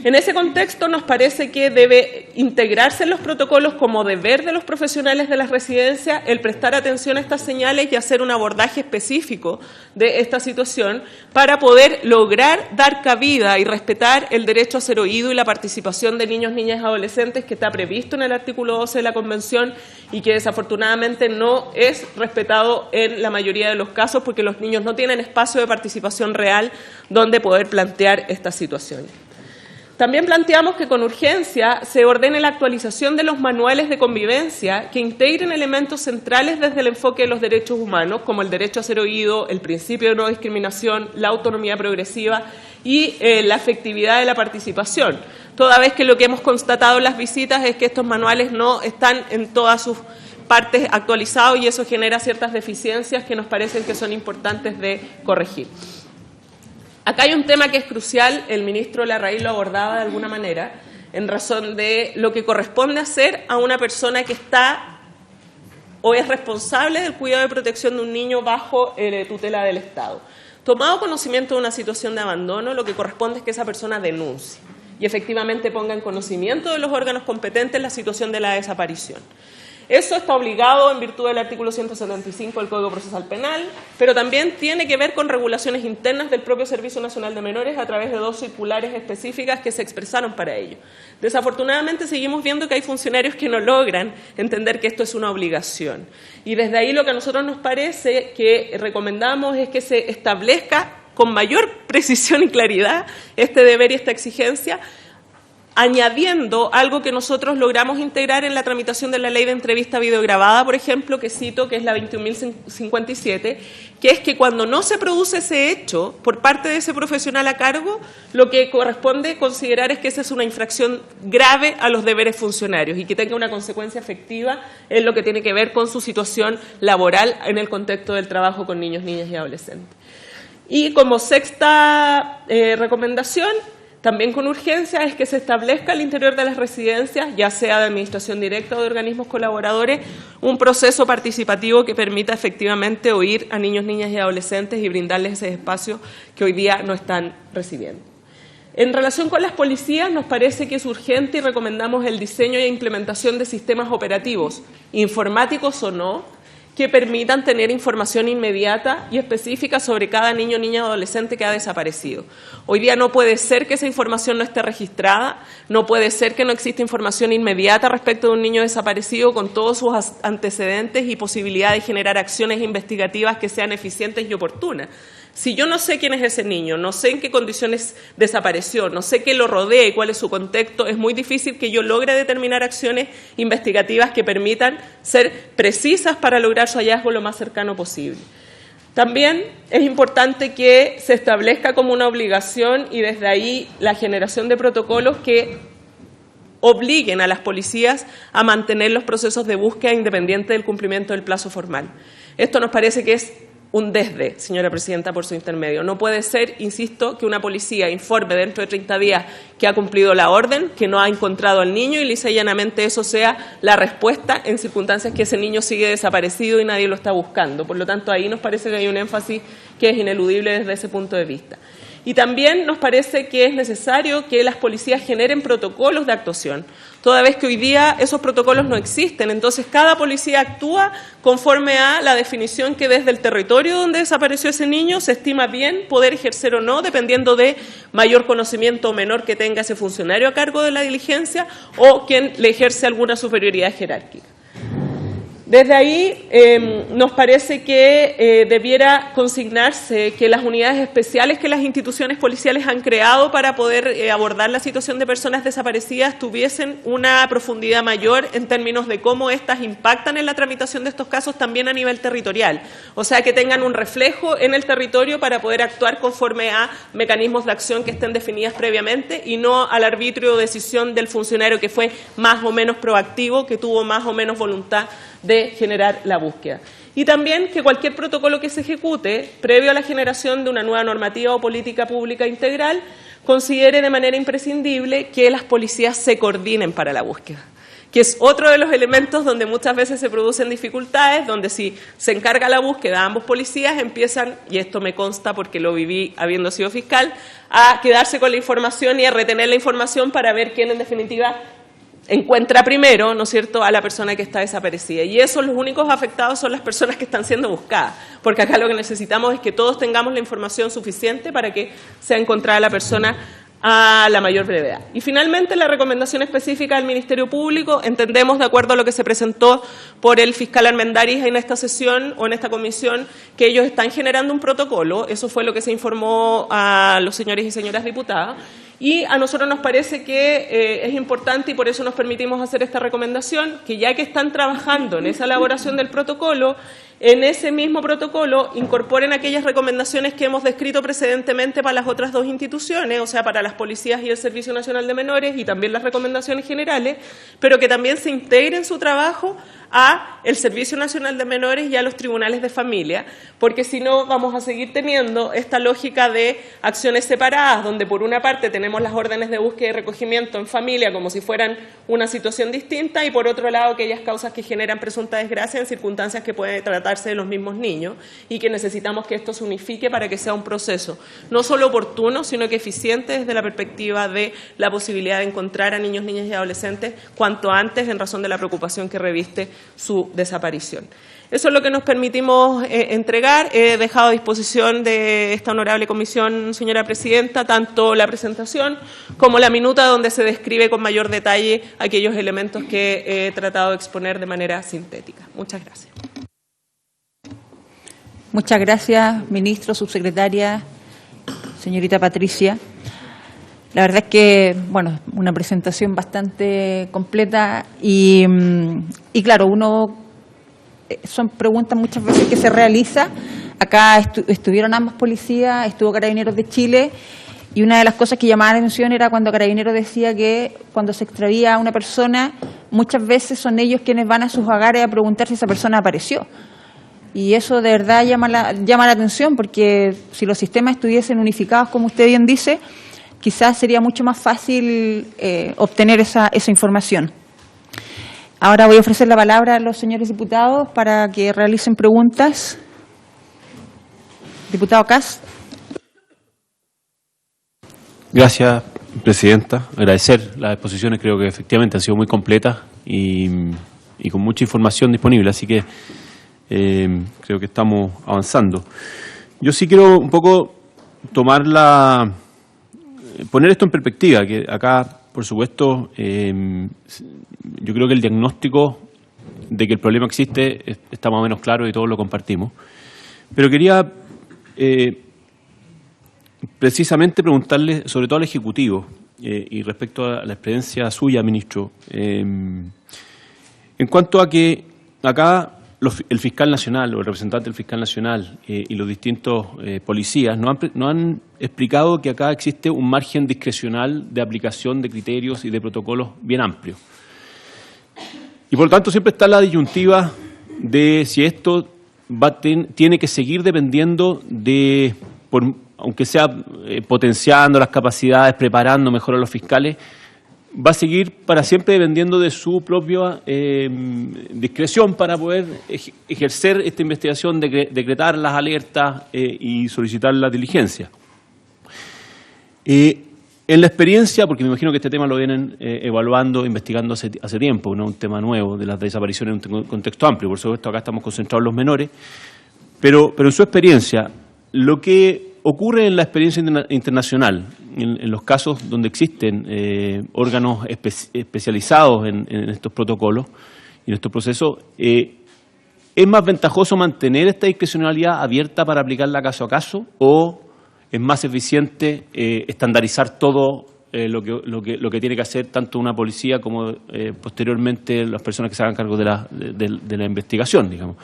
E: En ese contexto nos parece que debe integrarse en los protocolos como deber de los profesionales de las residencias el prestar atención a estas señales y hacer un abordaje específico de esta situación para poder lograr dar cabida y respetar el derecho a ser oído y la participación de niños, niñas y adolescentes que está previsto en el artículo 12 de la Convención y que desafortunadamente no es respetado en la mayoría de los casos porque los niños no tienen espacio de participación real donde poder plantear estas situaciones. También planteamos que con urgencia se ordene la actualización de los manuales de convivencia que integren elementos centrales desde el enfoque de los derechos humanos, como el derecho a ser oído, el principio de no discriminación, la autonomía progresiva y la efectividad de la participación, toda vez que lo que hemos constatado en las visitas es que estos manuales no están en todas sus partes actualizados y eso genera ciertas deficiencias que nos parecen que son importantes de corregir. Acá hay un tema que es crucial, el ministro Larraín lo abordaba de alguna manera, en razón de lo que corresponde hacer a una persona que está o es responsable del cuidado y protección de un niño bajo tutela del Estado. Tomado conocimiento de una situación de abandono, lo que corresponde es que esa persona denuncie y efectivamente ponga en conocimiento de los órganos competentes la situación de la desaparición. Eso está obligado en virtud del artículo 175 del Código Procesal Penal, pero también tiene que ver con regulaciones internas del propio Servicio Nacional de Menores a través de 2 circulares específicas que se expresaron para ello. Desafortunadamente seguimos viendo que hay funcionarios que no logran entender que esto es una obligación. Y desde ahí lo que a nosotros nos parece que recomendamos es que se establezca con mayor precisión y claridad este deber y esta exigencia, añadiendo algo que nosotros logramos integrar en la tramitación de la ley de entrevista videograbada, por ejemplo, que cito, que es la 21.057, que es que cuando no se produce ese hecho por parte de ese profesional a cargo, lo que corresponde considerar es que esa es una infracción grave a los deberes funcionarios y que tenga una consecuencia efectiva en lo que tiene que ver con su situación laboral en el contexto del trabajo con niños, niñas y adolescentes. Y como sexta recomendación, también con urgencia, es que se establezca al interior de las residencias, ya sea de administración directa o de organismos colaboradores, un proceso participativo que permita efectivamente oír a niños, niñas y adolescentes y brindarles ese espacio que hoy día no están recibiendo. En relación con las policías, nos parece que es urgente y recomendamos el diseño e implementación de sistemas operativos, informáticos o no, que permitan tener información inmediata y específica sobre cada niño, niña o adolescente que ha desaparecido. Hoy día no puede ser que esa información no esté registrada, no puede ser que no exista información inmediata respecto de un niño desaparecido con todos sus antecedentes y posibilidad de generar acciones investigativas que sean eficientes y oportunas. Si yo no sé quién es ese niño, no sé en qué condiciones desapareció, no sé qué lo rodea y cuál es su contexto, es muy difícil que yo logre determinar acciones investigativas que permitan ser precisas para lograr su hallazgo lo más cercano posible. También es importante que se establezca como una obligación y desde ahí la generación de protocolos que obliguen a las policías a mantener los procesos de búsqueda independiente del cumplimiento del plazo formal. Esto nos parece que es un desde, señora presidenta, por su intermedio. No puede ser, insisto, que una policía informe dentro de 30 días que ha cumplido la orden, que no ha encontrado al niño y lisa y llanamente eso sea la respuesta en circunstancias que ese niño sigue desaparecido y nadie lo está buscando. Por lo tanto, ahí nos parece que hay un énfasis que es ineludible desde ese punto de vista. Y también nos parece que es necesario que las policías generen protocolos de actuación, toda vez que hoy día esos protocolos no existen. Entonces, cada policía actúa conforme a la definición que desde el territorio donde desapareció ese niño se estima bien poder ejercer o no, dependiendo de mayor conocimiento o menor que tenga ese funcionario a cargo de la diligencia o quien le ejerce alguna superioridad jerárquica. Desde ahí nos parece que debiera consignarse que las unidades especiales que las instituciones policiales han creado para poder abordar la situación de personas desaparecidas tuviesen una profundidad mayor en términos de cómo éstas impactan en la tramitación de estos casos también a nivel territorial. O sea, que tengan un reflejo en el territorio para poder actuar conforme a mecanismos de acción que estén definidas previamente y no al arbitrio o decisión del funcionario que fue más o menos proactivo, que tuvo más o menos voluntad de generar la búsqueda. Y también que cualquier protocolo que se ejecute, previo a la generación de una nueva normativa o política pública integral, considere de manera imprescindible que las policías se coordinen para la búsqueda, que es otro de los elementos donde muchas veces se producen dificultades, donde si se encarga la búsqueda a ambos policías empiezan, y esto me consta porque lo viví habiendo sido fiscal, a quedarse con la información y a retener la información para ver quién en definitiva encuentra primero, ¿no es cierto?, a la persona que está desaparecida. Y eso, los únicos afectados son las personas que están siendo buscadas, porque acá lo que necesitamos es que todos tengamos la información suficiente para que sea encontrada la persona a la mayor brevedad. Y finalmente, la recomendación específica del Ministerio Público, entendemos, de acuerdo a lo que se presentó por el fiscal Armendáriz en esta sesión o en esta comisión, que ellos están generando un protocolo, eso fue lo que se informó a los señores y señoras diputadas, y a nosotros nos parece que es importante y por eso nos permitimos hacer esta recomendación, que ya que están trabajando en esa elaboración del protocolo, en ese mismo protocolo incorporen aquellas recomendaciones que hemos descrito precedentemente para las otras dos instituciones, o sea, para las policías y el Servicio Nacional de Menores y también las recomendaciones generales, pero que también se integren su trabajo a el Servicio Nacional de Menores y a los tribunales de familia, porque si no vamos a seguir teniendo esta lógica de acciones separadas, donde por una parte tenemos las órdenes de búsqueda y recogimiento en familia como si fueran una situación distinta y por otro lado aquellas causas que generan presunta desgracia en circunstancias que pueden tratarse de los mismos niños y que necesitamos que esto se unifique para que sea un proceso no solo oportuno, sino que eficiente desde la perspectiva de la posibilidad de encontrar a niños, niñas y adolescentes cuanto antes en razón de la preocupación que reviste su desaparición. Eso es lo que nos permitimos entregar. He dejado a disposición de esta honorable comisión, señora presidenta, tanto la presentación como la minuta donde se describe con mayor detalle aquellos elementos que he tratado de exponer de manera sintética. Muchas gracias.
A: Muchas gracias, ministro, subsecretaria, señorita Patricia. La verdad es que, bueno, una presentación bastante completa y claro, son preguntas muchas veces que se realiza. Acá estuvieron ambas policías, estuvo Carabineros de Chile y una de las cosas que llamaba la atención era cuando Carabineros decía que cuando se extravía a una persona, muchas veces son ellos quienes van a sus hogares a preguntar si esa persona apareció. Y eso de verdad llama la atención porque si los sistemas estuviesen unificados, como usted bien dice, quizás sería mucho más fácil obtener esa información. Ahora voy a ofrecer la palabra a los señores diputados para que realicen preguntas. Diputado Kass.
F: Gracias, presidenta. Agradecer las exposiciones, creo que efectivamente han sido muy completas y con mucha información disponible, así que Creo que estamos avanzando. Yo sí quiero un poco poner esto en perspectiva, que acá, por supuesto, yo creo que el diagnóstico de que el problema existe está más o menos claro y todos lo compartimos. Pero quería precisamente preguntarle, sobre todo al Ejecutivo, y respecto a la experiencia suya, ministro, en cuanto a que acá el fiscal nacional o el representante del fiscal nacional y los distintos policías nos han explicado que acá existe un margen discrecional de aplicación de criterios y de protocolos bien amplio. Y por lo tanto siempre está la disyuntiva de si esto tiene que seguir dependiendo de, aunque sea potenciando las capacidades, preparando mejor a los fiscales, va a seguir para siempre dependiendo de su propia discreción para poder ejercer esta investigación, decretar las alertas y solicitar la diligencia. En la experiencia, porque me imagino que este tema lo vienen evaluando, investigando hace tiempo, no es un tema nuevo de las desapariciones en un contexto amplio, por supuesto acá estamos concentrados en los menores, pero en su experiencia, lo que ocurre en la experiencia internacional, en los casos donde existen órganos especializados en estos protocolos y en estos procesos, ¿es más ventajoso mantener esta discrecionalidad abierta para aplicarla caso a caso o es más eficiente estandarizar todo lo que tiene que hacer tanto una policía como posteriormente las personas que se hagan cargo de la investigación, digamos?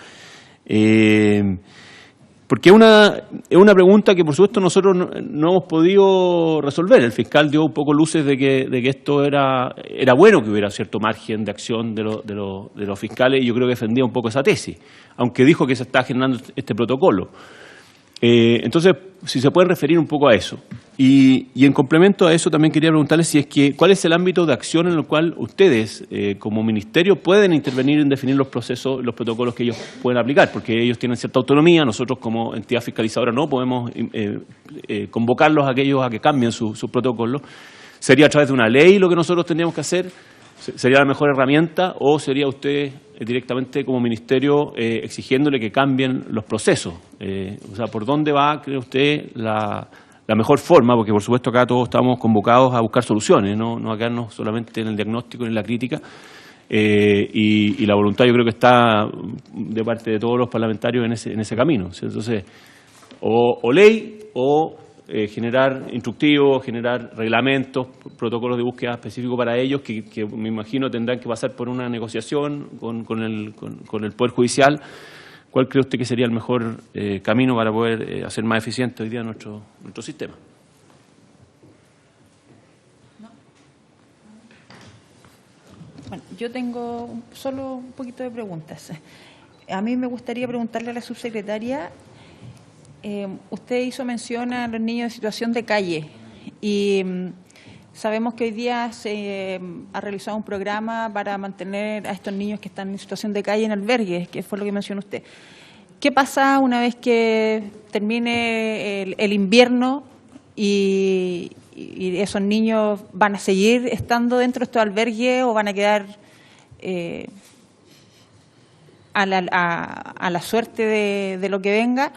F: Porque es una pregunta que, por supuesto, nosotros no hemos podido resolver. El fiscal dio un poco luces de que esto era bueno que hubiera cierto margen de acción de los fiscales, y yo creo que defendía un poco esa tesis, aunque dijo que se está generando este protocolo. Entonces, si se puede referir un poco a eso. Y en complemento a eso también quería preguntarles cuál es el ámbito de acción en el cual ustedes, como ministerio, pueden intervenir en definir los procesos, los protocolos que ellos pueden aplicar, porque ellos tienen cierta autonomía, nosotros como entidad fiscalizadora no podemos convocarlos a aquellos a que cambien sus protocolos. ¿Sería a través de una ley lo que nosotros tendríamos que hacer? ¿Sería la mejor herramienta o sería usted directamente como ministerio exigiéndole que cambien los procesos? O sea, ¿por dónde va, cree usted, la mejor forma? Porque por supuesto acá todos estamos convocados a buscar soluciones, no a quedarnos solamente en el diagnóstico y en la crítica. Y la voluntad yo creo que está de parte de todos los parlamentarios en ese camino. Entonces, o ley o generar instructivos, generar reglamentos, protocolos de búsqueda específicos para ellos que me imagino tendrán que pasar por una negociación con el Poder Judicial. ¿Cuál cree usted que sería el mejor camino para poder hacer más eficiente hoy día nuestro sistema?
A: Bueno, yo tengo solo un poquito de preguntas. A mí me gustaría preguntarle a la subsecretaria. Usted hizo mención a los niños en situación de calle y sabemos que hoy día se ha realizado un programa para mantener a estos niños que están en situación de calle en albergues, que fue lo que mencionó usted. ¿Qué pasa una vez que termine el invierno y esos niños van a seguir estando dentro de estos albergues o van a quedar a la suerte de lo que venga?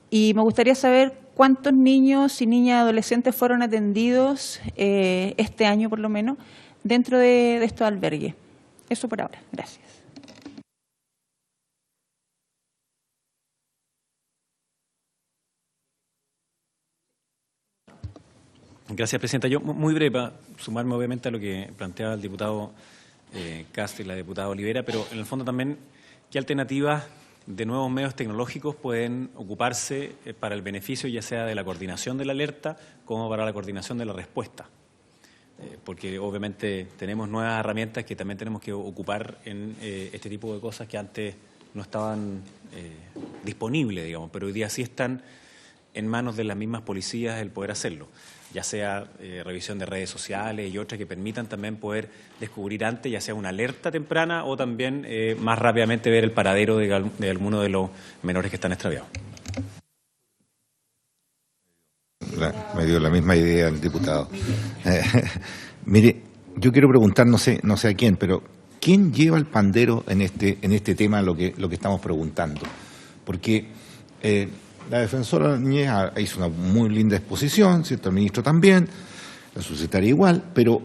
A: Y me gustaría saber cuántos niños y niñas adolescentes fueron atendidos este año, por lo menos, dentro de estos albergues. Eso por ahora. Gracias.
G: Gracias, Presidenta. Yo, muy breve, para sumarme obviamente a lo que planteaba el diputado Castro y la diputada Olivera, pero en el fondo también, ¿qué alternativas de nuevos medios tecnológicos pueden ocuparse para el beneficio ya sea de la coordinación de la alerta como para la coordinación de la respuesta? Porque obviamente tenemos nuevas herramientas que también tenemos que ocupar en este tipo de cosas que antes no estaban disponibles, digamos, pero hoy día sí están en manos de las mismas policías el poder hacerlo, ya sea revisión de redes sociales y otras que permitan también poder descubrir antes, ya sea una alerta temprana o también más rápidamente ver el paradero de alguno de los menores que están extraviados.
H: Me dio la misma idea el diputado. Mire, yo quiero preguntar, no sé a quién, pero ¿quién lleva el pandero en este tema, lo que estamos preguntando? Porque la defensora de la niñez hizo una muy linda exposición, ¿cierto? El ministro también, la subsecretaria igual, pero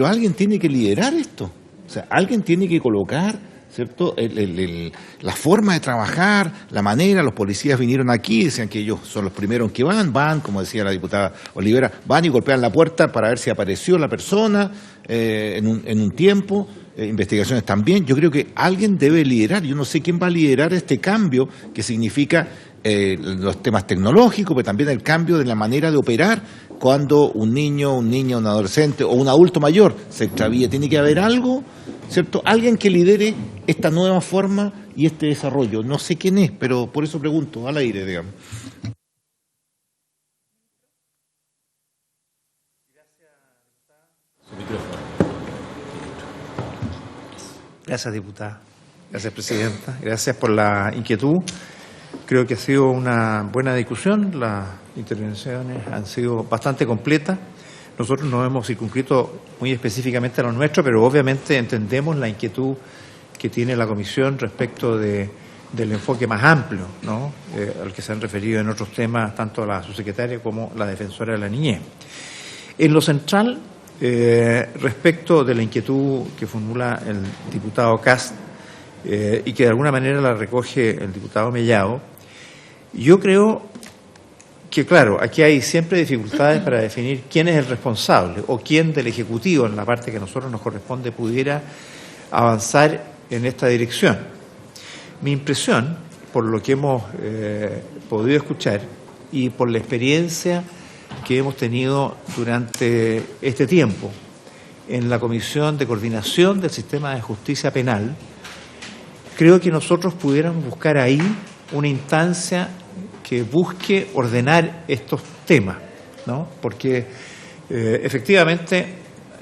H: alguien tiene que liderar esto. O sea, alguien tiene que colocar, ¿cierto?, la forma de trabajar, la manera. Los policías vinieron aquí, decían que ellos son los primeros que van, como decía la diputada Olivera, van y golpean la puerta para ver si apareció la persona en un tiempo, investigaciones también. Yo creo que alguien debe liderar. Yo no sé quién va a liderar este cambio que significa los temas tecnológicos, pero también el cambio de la manera de operar cuando un niño, un adolescente o un adulto mayor se extravía. Tiene que haber algo, ¿cierto? Alguien que lidere esta nueva forma y este desarrollo. No sé quién es, pero por eso pregunto, al aire, digamos.
C: Gracias, diputada. Gracias, presidenta. Gracias por la inquietud. Creo que ha sido una buena discusión. Las intervenciones han sido bastante completas. Nosotros nos hemos circunscrito muy específicamente a lo nuestro, pero obviamente entendemos la inquietud que tiene la Comisión respecto del enfoque más amplio, ¿no?, al que se han referido en otros temas tanto la subsecretaria como la defensora de la niñez. En lo central, respecto de la inquietud que formula el diputado Kast y que de alguna manera la recoge el diputado Mellado, yo creo que, claro, aquí hay siempre dificultades para definir quién es el responsable o quién del Ejecutivo, en la parte que a nosotros nos corresponde, pudiera avanzar en esta dirección. Mi impresión, por lo que hemos podido escuchar y por la experiencia que hemos tenido durante este tiempo en la Comisión de Coordinación del Sistema de Justicia Penal, creo que nosotros pudiéramos buscar ahí una instancia que busque ordenar estos temas, ¿no? Porque efectivamente,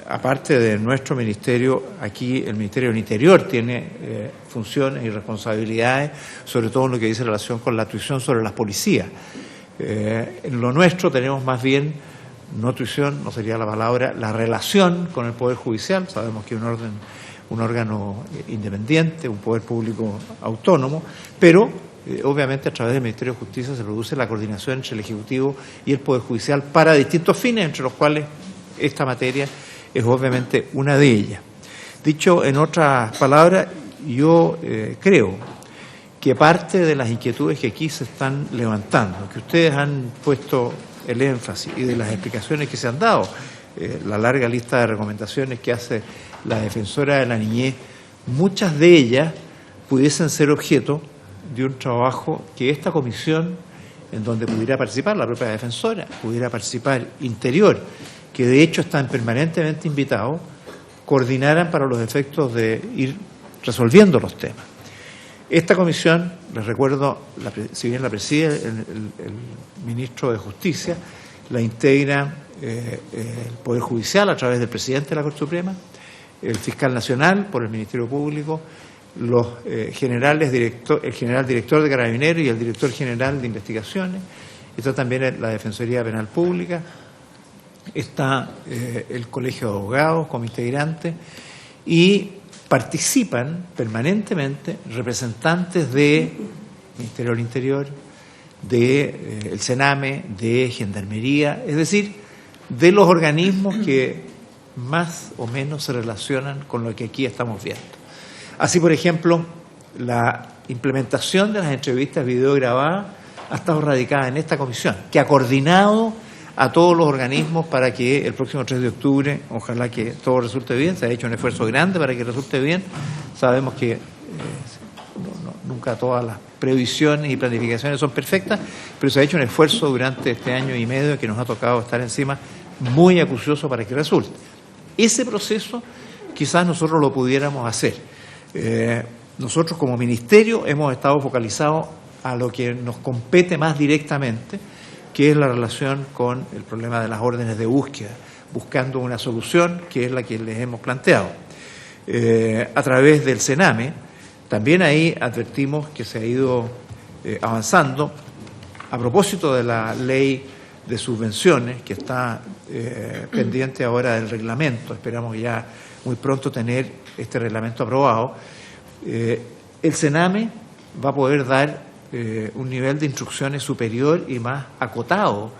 C: aparte de nuestro ministerio, aquí el Ministerio del Interior tiene funciones y responsabilidades, sobre todo en lo que dice relación con la tuición sobre las policías. En lo nuestro tenemos más bien, no tuición, no sería la palabra, la relación con el Poder Judicial. Sabemos que es un órgano independiente, un poder público autónomo, pero obviamente a través del Ministerio de Justicia se produce la coordinación entre el Ejecutivo y el Poder Judicial para distintos fines, entre los cuales esta materia es obviamente una de ellas. Dicho en otras palabras, yo creo que parte de las inquietudes que aquí se están levantando, que ustedes han puesto el énfasis y de las explicaciones que se han dado, la larga lista de recomendaciones que hace la defensora de la niñez, muchas de ellas pudiesen ser objeto de un trabajo que esta comisión, en donde pudiera participar la propia defensora, pudiera participar Interior, que de hecho están permanentemente invitados, coordinaran para los efectos de ir resolviendo los temas. Esta comisión, les recuerdo, si bien la preside el ministro de Justicia, la integra el Poder Judicial a través del presidente de la Corte Suprema, el fiscal nacional por el Ministerio Público, los el general director de Carabineros y el director general de Investigaciones. Está también la Defensoría Penal Pública, está el Colegio de Abogados como integrante y participan permanentemente representantes del Ministerio del Interior, del Sename, de Gendarmería, es decir, de los organismos que más o menos se relacionan con lo que aquí estamos viendo. Así, por ejemplo, la implementación de las entrevistas videograbadas ha estado radicada en esta comisión, que ha coordinado a todos los organismos para que el próximo 3 de octubre, ojalá que todo resulte bien. Se ha hecho un esfuerzo grande para que resulte bien. Sabemos que nunca todas las previsiones y planificaciones son perfectas, pero se ha hecho un esfuerzo durante este año y medio que nos ha tocado estar encima, muy acucioso para que resulte. Ese proceso quizás nosotros lo pudiéramos hacer. Nosotros como ministerio hemos estado focalizados a lo que nos compete más directamente, que es la relación con el problema de las órdenes de búsqueda, buscando una solución que es la que les hemos planteado. A través del Sename, también ahí advertimos que se ha ido avanzando a propósito de la ley de subvenciones, que está pendiente ahora del reglamento. Esperamos ya muy pronto tener este reglamento aprobado, el Sename va a poder dar un nivel de instrucciones superior y más acotado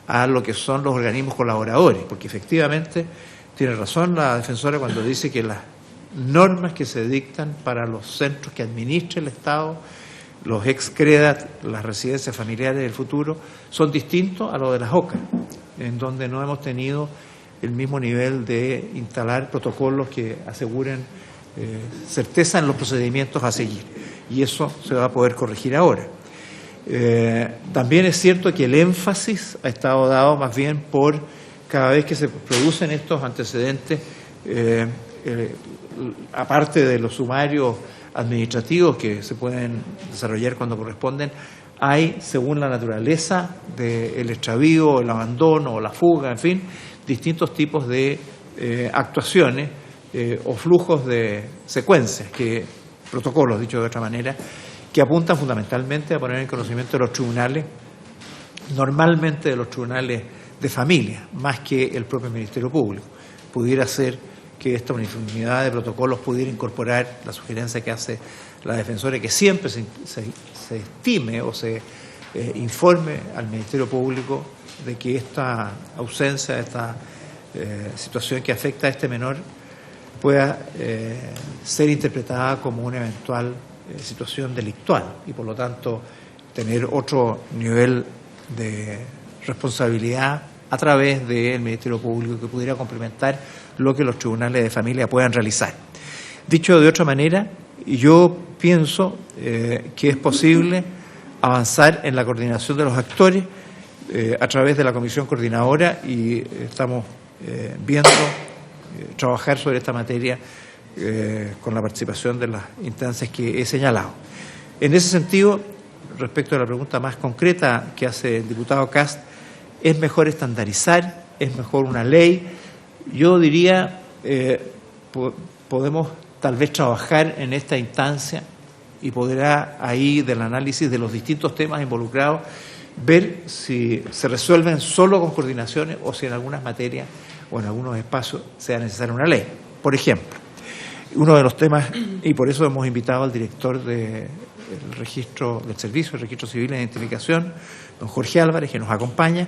C: a lo que son los organismos colaboradores, porque efectivamente tiene razón la defensora cuando dice que las normas que se dictan para los centros que administra el Estado, los ex-CREDAT, las residencias familiares del futuro, son distintos a los de las OCA, en donde no hemos tenido el mismo nivel de instalar protocolos que aseguren certeza en los procedimientos a seguir. Y eso se va a poder corregir ahora. También es cierto que el énfasis ha estado dado más bien por cada vez que se producen estos antecedentes, aparte de los sumarios administrativos que se pueden desarrollar cuando corresponden, hay, según la naturaleza del extravío, el abandono o la fuga, en fin, distintos tipos de actuaciones o flujos de secuencias, protocolos, dicho de otra manera, que apuntan fundamentalmente a poner en conocimiento de los tribunales, normalmente de los tribunales de familia, más que el propio Ministerio Público. Pudiera ser que esta uniformidad de protocolos pudiera incorporar la sugerencia que hace la defensora, que siempre se estime o se informe al Ministerio Público de que esta ausencia, esta situación que afecta a este menor pueda ser interpretada como una eventual situación delictual y por lo tanto tener otro nivel de responsabilidad a través del Ministerio Público que pudiera complementar lo que los tribunales de familia puedan realizar. Dicho de otra manera, yo pienso que es posible avanzar en la coordinación de los actores a través de la Comisión Coordinadora y estamos viendo trabajar sobre esta materia con la participación de las instancias que he señalado. En ese sentido, respecto a la pregunta más concreta que hace el diputado Cast, ¿es mejor estandarizar? ¿Es mejor una ley? Yo diría, podemos tal vez trabajar en esta instancia y podrá ahí del análisis de los distintos temas involucrados ver si se resuelven solo con coordinaciones o si en algunas materias o en algunos espacios sea necesaria una ley. Por ejemplo, uno de los temas, y por eso hemos invitado al director del registro del servicio, el registro civil de identificación, don Jorge Álvarez, que nos acompaña,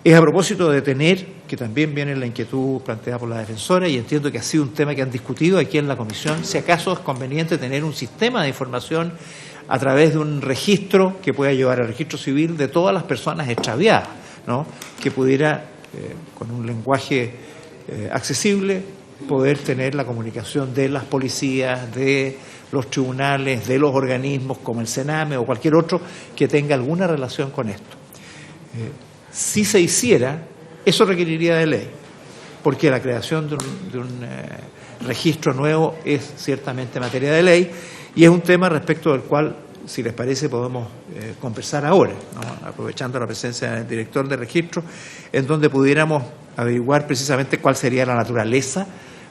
C: es a propósito de tener, que también viene la inquietud planteada por la defensora, y entiendo que ha sido un tema que han discutido aquí en la comisión, si acaso es conveniente tener un sistema de información a través de un registro que pueda llevar al registro civil de todas las personas extraviadas, ¿no? Que pudiera, con un lenguaje accesible, poder tener la comunicación de las policías, de los tribunales, de los organismos como el Sename o cualquier otro que tenga alguna relación con esto. Si se hiciera, eso requeriría de ley, porque la creación de un registro nuevo es ciertamente materia de ley y es un tema respecto del cual, si les parece, podemos conversar ahora, ¿no? Aprovechando la presencia del director de registro, en donde pudiéramos averiguar precisamente cuál sería la naturaleza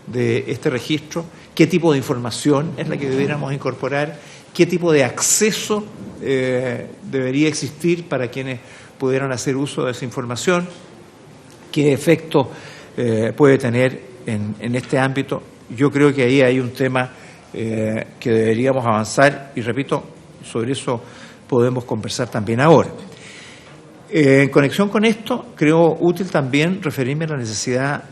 C: de este registro, qué tipo de información es la que debiéramos incorporar, qué tipo de acceso debería existir para quienes pudieran hacer uso de esa información, qué efecto puede tener en este ámbito. Yo creo que ahí hay un tema que deberíamos avanzar y, repito, sobre eso podemos conversar también ahora. En conexión con esto, creo útil también referirme a la necesidad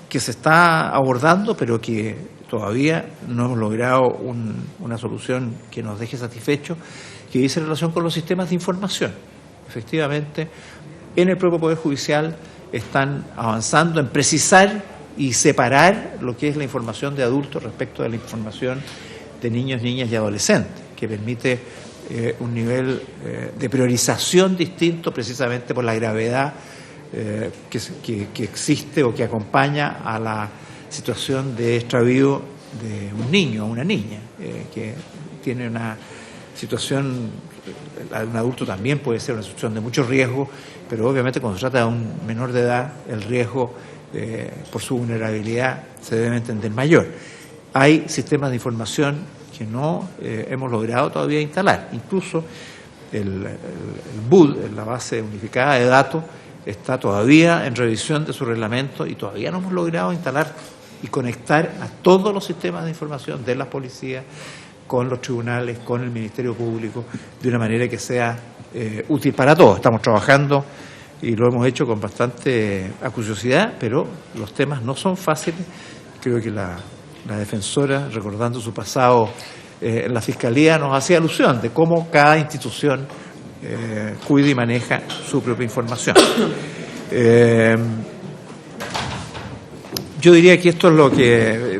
C: que se está abordando, pero que todavía no hemos logrado una solución que nos deje satisfechos, que dice en relación con los sistemas de información. Efectivamente, en el propio Poder Judicial están avanzando en precisar y separar lo que es la información de adultos respecto de la información de niños, niñas y adolescentes, que permite un nivel de priorización distinto precisamente por la gravedad que existe o que acompaña a la situación de extravío de un niño o una niña que tiene una situación, un adulto también puede ser una situación de mucho riesgo, pero obviamente cuando se trata de un menor de edad el riesgo por su vulnerabilidad se debe entender mayor. Hay sistemas de información que no hemos logrado todavía instalar, incluso el BUD, la base unificada de datos, está todavía en revisión de su reglamento y todavía no hemos logrado instalar y conectar a todos los sistemas de información de la policía con los tribunales, con el Ministerio Público, de una manera que sea útil para todos. Estamos trabajando y lo hemos hecho con bastante acuciosidad, pero los temas no son fáciles. Creo que la defensora, recordando su pasado en la Fiscalía, nos hacía alusión de cómo cada institución cuida y maneja su propia información. Yo diría que esto es lo que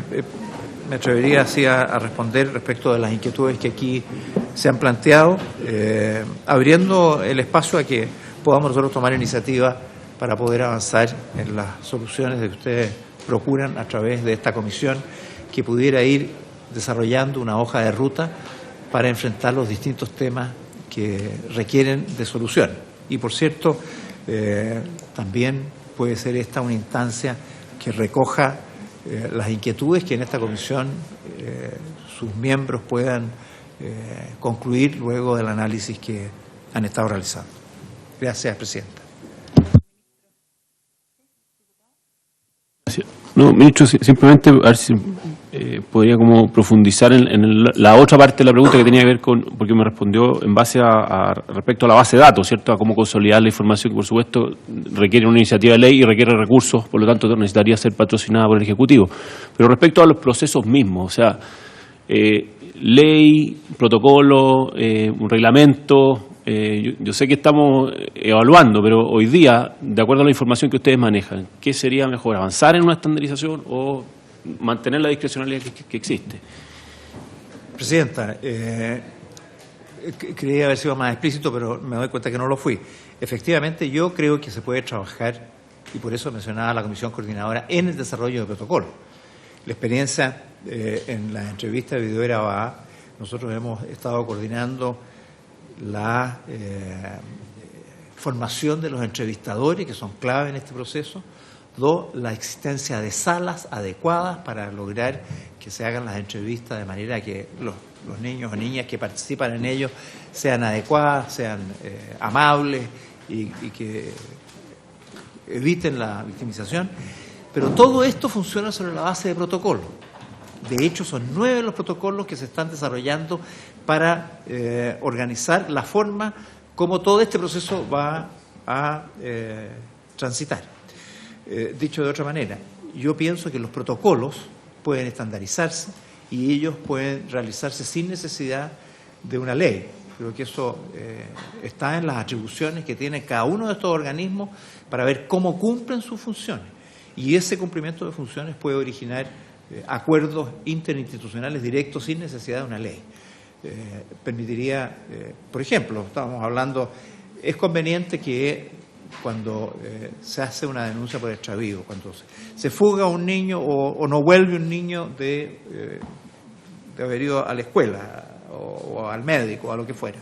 C: me atrevería así a responder respecto de las inquietudes que aquí se han planteado, abriendo el espacio a que podamos nosotros tomar iniciativa para poder avanzar en las soluciones que ustedes procuran a través de esta comisión, que pudiera ir desarrollando una hoja de ruta para enfrentar los distintos temas que requieren de solución. Y por cierto, también puede ser esta una instancia que recoja las inquietudes que en esta comisión sus miembros puedan concluir luego del análisis que han estado realizando. Gracias, Presidenta.
F: No, ministro, simplemente a ver si podría como profundizar en la otra parte de la pregunta que tenía que ver con, porque me respondió en base a respecto a la base de datos, ¿cierto? A cómo consolidar la información que, por supuesto, requiere una iniciativa de ley y requiere recursos, por lo tanto necesitaría ser patrocinada por el Ejecutivo. Pero respecto a los procesos mismos, o sea, ley, protocolo, un reglamento. Yo sé que estamos evaluando, pero hoy día, de acuerdo a la información que ustedes manejan, ¿qué sería mejor, avanzar en una estandarización o mantener la discrecionalidad que existe?
C: Presidenta, creía haber sido más explícito, pero me doy cuenta que no lo fui. Efectivamente, yo creo que se puede trabajar, y por eso mencionaba la Comisión Coordinadora, en el desarrollo de protocolo. La experiencia en la entrevista de Viduera Abad, nosotros hemos estado coordinando la formación de los entrevistadores, que son clave en este proceso. 2, la existencia de salas adecuadas para lograr que se hagan las entrevistas de manera que los niños o niñas que participan en ellos sean adecuadas, sean amables y que eviten la victimización. Pero todo esto funciona sobre la base de protocolos. De hecho, son 9 los protocolos que se están desarrollando para organizar la forma como todo este proceso va a transitar. Dicho de otra manera, yo pienso que los protocolos pueden estandarizarse y ellos pueden realizarse sin necesidad de una ley. Creo que eso está en las atribuciones que tiene cada uno de estos organismos para ver cómo cumplen sus funciones. Y ese cumplimiento de funciones puede originar acuerdos interinstitucionales directos sin necesidad de una ley. Permitiría, por ejemplo, estábamos hablando, es conveniente que cuando se hace una denuncia por extravío, cuando se fuga un niño o no vuelve un niño de haber ido a la escuela o al médico o a lo que fuera,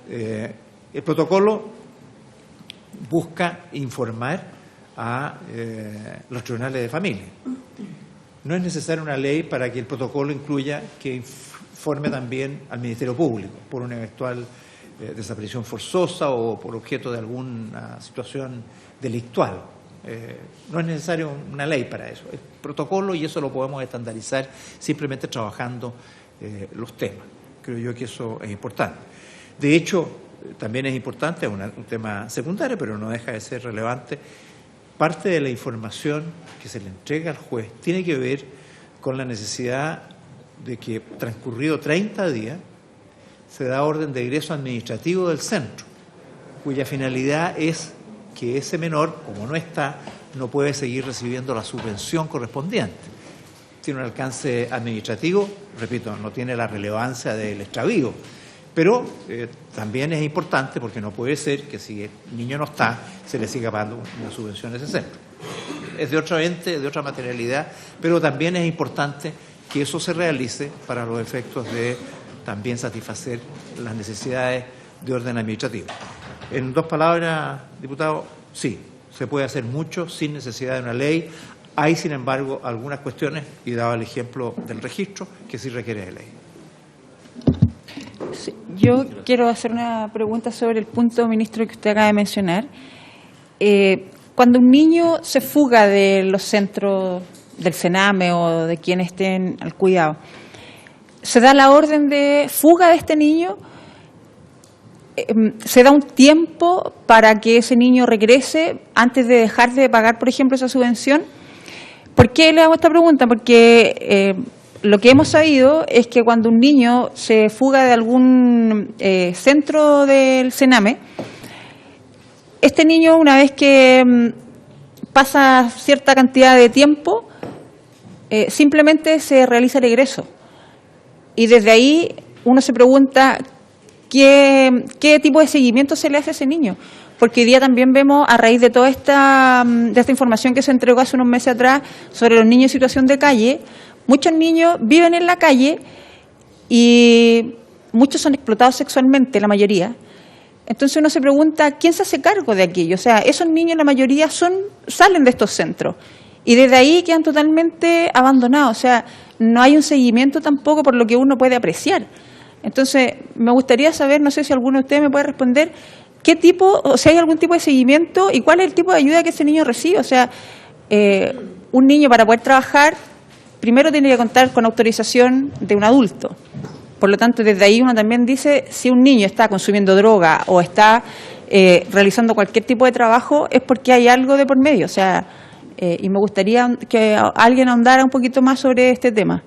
C: el protocolo busca informar a los tribunales de familia. No es necesaria una ley para que el protocolo incluya que informe también al Ministerio Público por una eventual desaparición forzosa o por objeto de alguna situación delictual. No es necesaria una ley para eso. Es protocolo y eso lo podemos estandarizar simplemente trabajando los temas. Creo yo que eso es importante. De hecho, también es importante, un tema secundario, pero no deja de ser relevante. Parte de la información que se le entrega al juez tiene que ver con la necesidad de que, transcurrido 30 días, se da orden de egreso administrativo del centro, cuya finalidad es que ese menor, como no está, no puede seguir recibiendo la subvención correspondiente. Tiene un alcance administrativo, repito, no tiene la relevancia del extravío, pero también es importante porque no puede ser que si el niño no está, se le siga pagando una subvención a ese centro. Es de otro ente, de otra materialidad, pero también es importante que eso se realice para los efectos de también satisfacer las necesidades de orden administrativo. En 2 palabras, diputado, sí, se puede hacer mucho sin necesidad de una ley. Hay, sin embargo, algunas cuestiones, y daba el ejemplo del registro, que sí requiere de ley.
A: Sí, yo quiero hacer una pregunta sobre el punto, ministro, que usted acaba de mencionar. Cuando un niño se fuga de los centros del Sename o de quienes estén al cuidado. Se da la orden de fuga de este niño, se da un tiempo para que ese niño regrese antes de dejar de pagar, por ejemplo, esa subvención. ¿Por qué le hago esta pregunta? Porque lo que hemos sabido es que cuando un niño se fuga de algún centro del Sename, este niño, una vez que pasa cierta cantidad de tiempo, simplemente se realiza el egreso. Y desde ahí uno se pregunta qué tipo de seguimiento se le hace a ese niño. Porque hoy día también vemos, a raíz de toda esta información que se entregó hace unos meses atrás sobre los niños en situación de calle, muchos niños viven en la calle y muchos son explotados sexualmente, la mayoría. Entonces uno se pregunta, ¿quién se hace cargo de aquello? O sea, esos niños, la mayoría, salen de estos centros y desde ahí quedan totalmente abandonados. O sea, no hay un seguimiento tampoco por lo que uno puede apreciar. Entonces, me gustaría saber, no sé si alguno de ustedes me puede responder, qué tipo, o si hay algún tipo de seguimiento y cuál es el tipo de ayuda que ese niño recibe. O sea, un niño para poder trabajar, primero tiene que contar con autorización de un adulto. Por lo tanto, desde ahí uno también dice, si un niño está consumiendo droga o está realizando cualquier tipo de trabajo, es porque hay algo de por medio. O sea, y me gustaría que alguien ahondara un poquito más sobre este tema.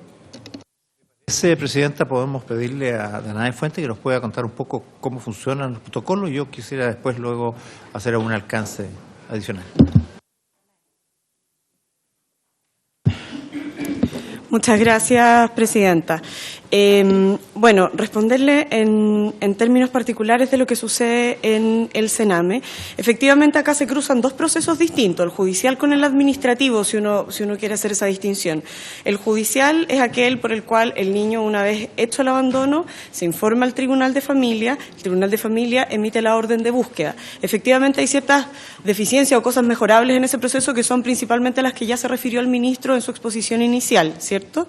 C: Presidenta, podemos pedirle a Danae Fuente que nos pueda contar un poco cómo funcionan los protocolos. Yo quisiera después luego hacer algún alcance adicional.
I: Muchas gracias, Presidenta. Bueno, responderle en términos particulares de lo que sucede en el Sename. Efectivamente, acá se cruzan dos procesos distintos, el judicial con el administrativo, si uno quiere hacer esa distinción. El judicial es aquel por el cual el niño, una vez hecho el abandono, se informa al Tribunal de Familia, el Tribunal de Familia emite la orden de búsqueda. Efectivamente, hay ciertas deficiencias o cosas mejorables en ese proceso que son principalmente las que ya se refirió el ministro en su exposición inicial, ¿cierto?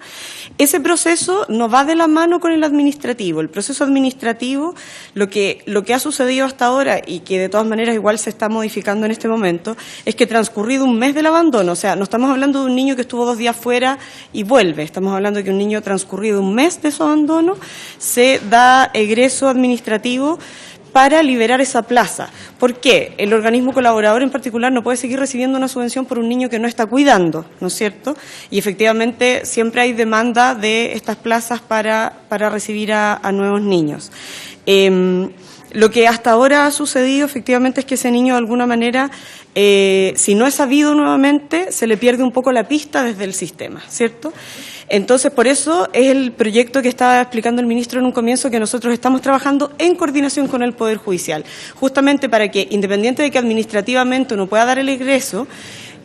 I: Ese proceso no va de la mano con el administrativo. El proceso administrativo, lo que ha sucedido hasta ahora y que de todas maneras igual se está modificando en este momento, es que transcurrido un mes del abandono, o sea, no estamos hablando de un niño que estuvo 2 días fuera y vuelve, estamos hablando de que un niño transcurrido un mes de su abandono se da egreso administrativo para liberar esa plaza. ¿Por qué? El organismo colaborador en particular no puede seguir recibiendo una subvención por un niño que no está cuidando, ¿no es cierto? Y efectivamente siempre hay demanda de estas plazas para recibir a nuevos niños. Lo que hasta ahora ha sucedido efectivamente es que ese niño de alguna manera, si no es sabido nuevamente, se le pierde un poco la pista desde el sistema, ¿cierto? Entonces, por eso es el proyecto que estaba explicando el ministro en un comienzo que nosotros estamos trabajando en coordinación con el Poder Judicial, justamente para que, independiente de que administrativamente uno pueda dar el egreso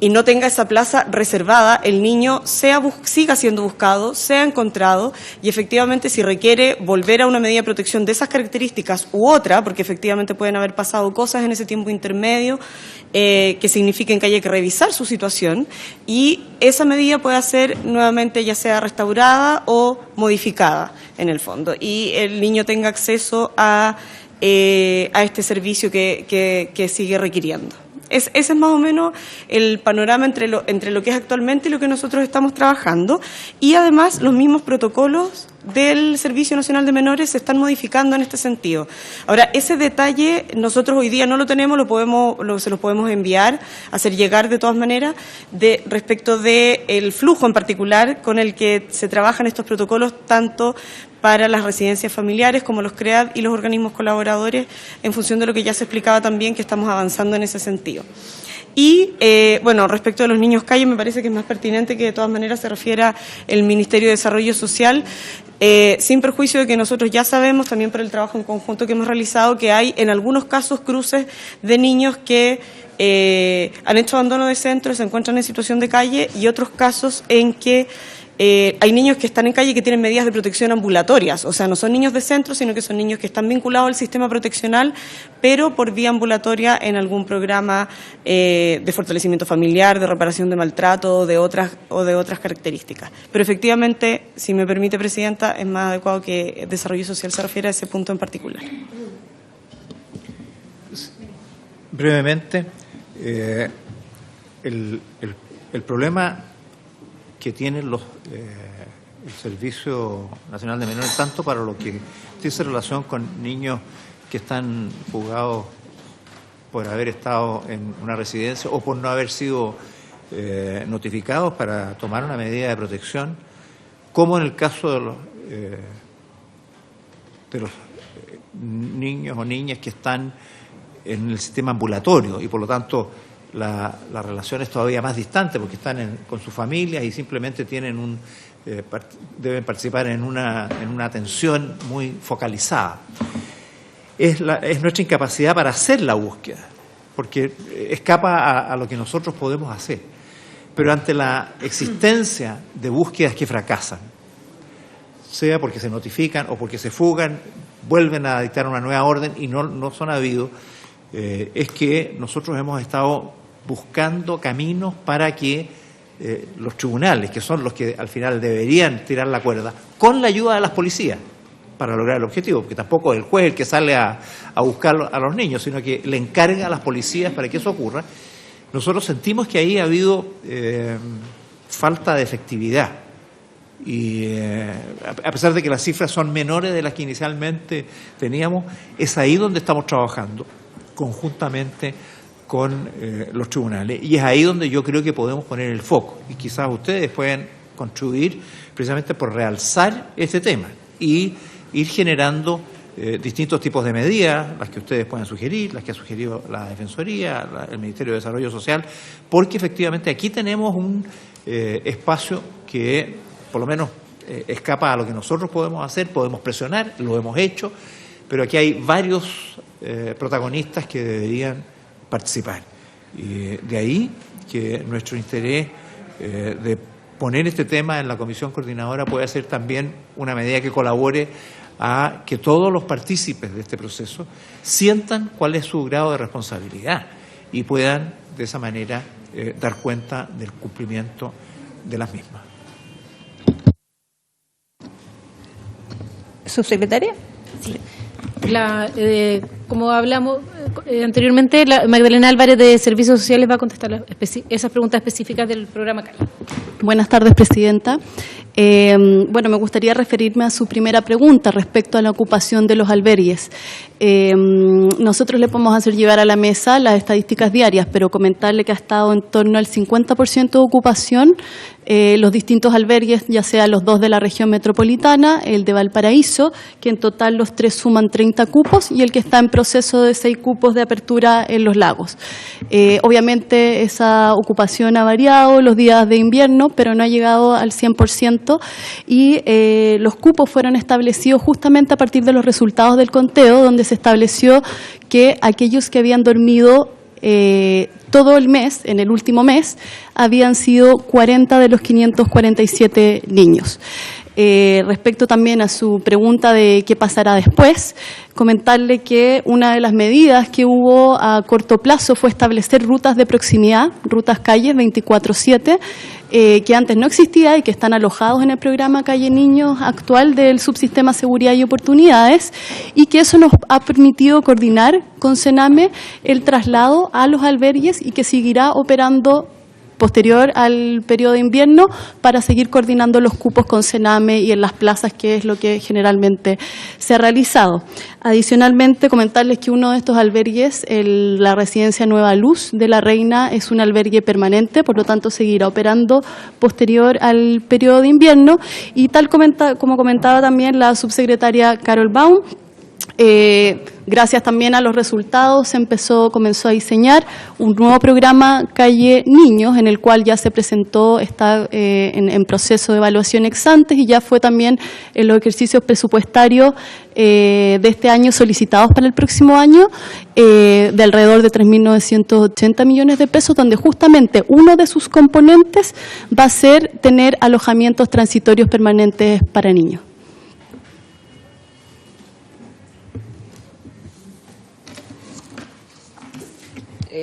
I: y no tenga esa plaza reservada, el niño siga siendo buscado, sea encontrado y efectivamente si requiere volver a una medida de protección de esas características u otra, porque efectivamente pueden haber pasado cosas en ese tiempo intermedio que signifiquen que haya que revisar su situación y esa medida pueda ser nuevamente ya sea restaurada o modificada en el fondo y el niño tenga acceso a este servicio que sigue requiriendo. Ese es más o menos el panorama entre lo que es actualmente y lo que nosotros estamos trabajando. Y además los mismos protocolos del Servicio Nacional de Menores se están modificando en este sentido. Ahora, ese detalle nosotros hoy día no lo tenemos, se lo podemos enviar, hacer llegar de todas maneras, respecto del flujo en particular con el que se trabajan estos protocolos, tanto para las residencias familiares como los CREAD y los organismos colaboradores, en función de lo que ya se explicaba también, que estamos avanzando en ese sentido. Y, bueno, respecto de los niños calle, me parece que es más pertinente que de todas maneras se refiera el Ministerio de Desarrollo Social, sin perjuicio de que nosotros ya sabemos, también por el trabajo en conjunto que hemos realizado, que hay en algunos casos cruces de niños que han hecho abandono de centros, se encuentran en situación de calle, y otros casos en que hay niños que están en calle y que tienen medidas de protección ambulatorias, o sea, no son niños de centro, sino que son niños que están vinculados al sistema proteccional, pero por vía ambulatoria en algún programa de fortalecimiento familiar, de reparación de maltrato o de otras características. Pero efectivamente, si me permite, Presidenta, es más adecuado que Desarrollo Social se refiera a ese punto en particular.
C: Brevemente, el problema que tienen el Servicio Nacional de Menores, tanto para lo que tiene relación con niños que están fugados por haber estado en una residencia o por no haber sido notificados para tomar una medida de protección, como en el caso de los niños o niñas que están en el sistema ambulatorio y por lo tanto la relación es todavía más distante porque están con sus familias y simplemente tienen deben participar en una atención muy focalizada. Es nuestra incapacidad para hacer la búsqueda, porque escapa a lo que nosotros podemos hacer. Pero ante la existencia de búsquedas que fracasan, sea porque se notifican o porque se fugan, vuelven a dictar una nueva orden y no son habidos, es que nosotros hemos estado buscando caminos para que los tribunales, que son los que al final deberían tirar la cuerda, con la ayuda de las policías, para lograr el objetivo, porque tampoco es el juez el que sale a buscar a los niños, sino que le encarga a las policías para que eso ocurra. Nosotros sentimos que ahí ha habido falta de efectividad y a pesar de que las cifras son menores de las que inicialmente teníamos, es ahí donde estamos trabajando conjuntamente con los tribunales y es ahí donde yo creo que podemos poner el foco y quizás ustedes pueden contribuir precisamente por realzar este tema y ir generando distintos tipos de medidas, las que ustedes puedan sugerir, las que ha sugerido la Defensoría, el Ministerio de Desarrollo Social, porque efectivamente aquí tenemos un espacio que por lo menos escapa a lo que nosotros podemos hacer, podemos presionar, lo hemos hecho, pero aquí hay varios protagonistas que deberían participar. Y de ahí que nuestro interés de poner este tema en la Comisión Coordinadora puede ser también una medida que colabore a que todos los partícipes de este proceso sientan cuál es su grado de responsabilidad y puedan de esa manera dar cuenta del cumplimiento de las mismas.
A: ¿Subsecretaria?
D: Sí. Como hablamos anteriormente, Magdalena Álvarez de Servicios Sociales va a contestar esas preguntas específicas del programa CAI.
J: Buenas tardes, Presidenta. Bueno, me gustaría referirme a su primera pregunta respecto a la ocupación de los albergues. Nosotros le podemos hacer llegar a la mesa las estadísticas diarias, pero comentarle que ha estado en torno al 50% de ocupación los distintos albergues, ya sea los 2 de la región metropolitana, el de Valparaíso, que en total los 3 suman 30 cupos, y el que está en proceso de 6 cupos de apertura en Los Lagos. Obviamente esa ocupación ha variado los días de invierno, pero no ha llegado al 100%, y los cupos fueron establecidos justamente a partir de los resultados del conteo, donde se estableció que aquellos que habían dormido todo el mes, en el último mes, habían sido 40 de los 547 niños. Respecto también a su pregunta de qué pasará después, comentarle que una de las medidas que hubo a corto plazo fue establecer rutas de proximidad, rutas calles 24/7, que antes no existía y que están alojados en el programa Calle Niños actual del Subsistema Seguridad y Oportunidades, y que eso nos ha permitido coordinar con Sename el traslado a los albergues y que seguirá operando posterior al periodo de invierno para seguir coordinando los cupos con Sename y en las plazas, que es lo que generalmente se ha realizado. Adicionalmente, comentarles que uno de estos albergues, la residencia Nueva Luz de La Reina, es un albergue permanente, por lo tanto seguirá operando posterior al periodo de invierno, y tal como comentaba también la subsecretaria Carol Baum, gracias también a los resultados comenzó a diseñar un nuevo programa Calle Niños, en el cual ya se presentó, está en proceso de evaluación ex ante, y ya fue también en los ejercicios presupuestarios de este año solicitados para el próximo año, de alrededor de 3.980 millones de pesos, donde justamente uno de sus componentes va a ser tener alojamientos transitorios permanentes para niños.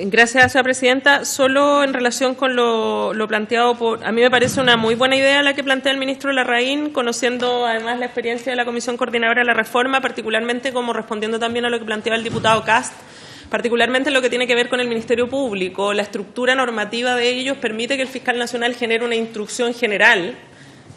E: Gracias, señora presidenta. Solo en relación con lo planteado a mí me parece una muy buena idea la que plantea el ministro Larraín, conociendo además la experiencia de la Comisión Coordinadora de la Reforma, particularmente como respondiendo también a lo que planteaba el diputado Cast, particularmente en lo que tiene que ver con el Ministerio Público. La estructura normativa de ellos permite que el fiscal nacional genere una instrucción general,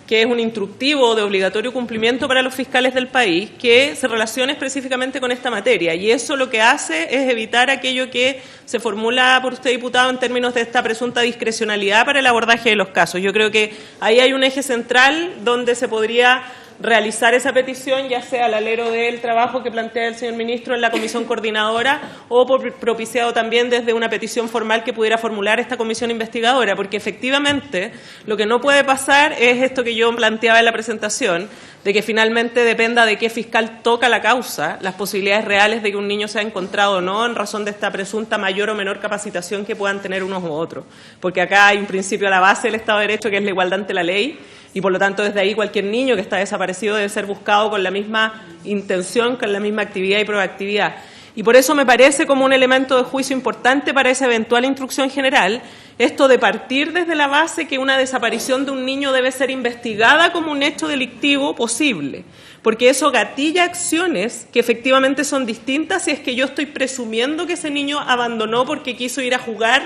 E: que es un instructivo de obligatorio cumplimiento para los fiscales del país, que se relaciona específicamente con esta materia. Y eso lo que hace es evitar aquello que se formula por usted, diputado, en términos de esta presunta discrecionalidad para el abordaje de los casos. Yo creo que ahí hay un eje central donde se podría realizar esa petición, ya sea al alero del trabajo que plantea el señor ministro en la comisión coordinadora o propiciado también desde una petición formal que pudiera formular esta comisión investigadora, porque efectivamente lo que no puede pasar es esto que yo planteaba en la presentación, de que finalmente dependa de qué fiscal toca la causa, las posibilidades reales de que un niño sea encontrado o no en razón de esta presunta mayor o menor capacitación que puedan tener unos u otros. Porque acá hay un principio a la base del Estado de Derecho que es la igualdad ante la ley, y por lo tanto desde ahí cualquier niño que está desaparecido debe ser buscado con la misma intención, con la misma actividad y proactividad. Y por eso me parece como un elemento de juicio importante para esa eventual instrucción general, esto de partir desde la base que una desaparición de un niño debe ser investigada como un hecho delictivo posible, porque eso gatilla acciones que efectivamente son distintas si es que yo estoy presumiendo que ese niño abandonó porque quiso ir a jugar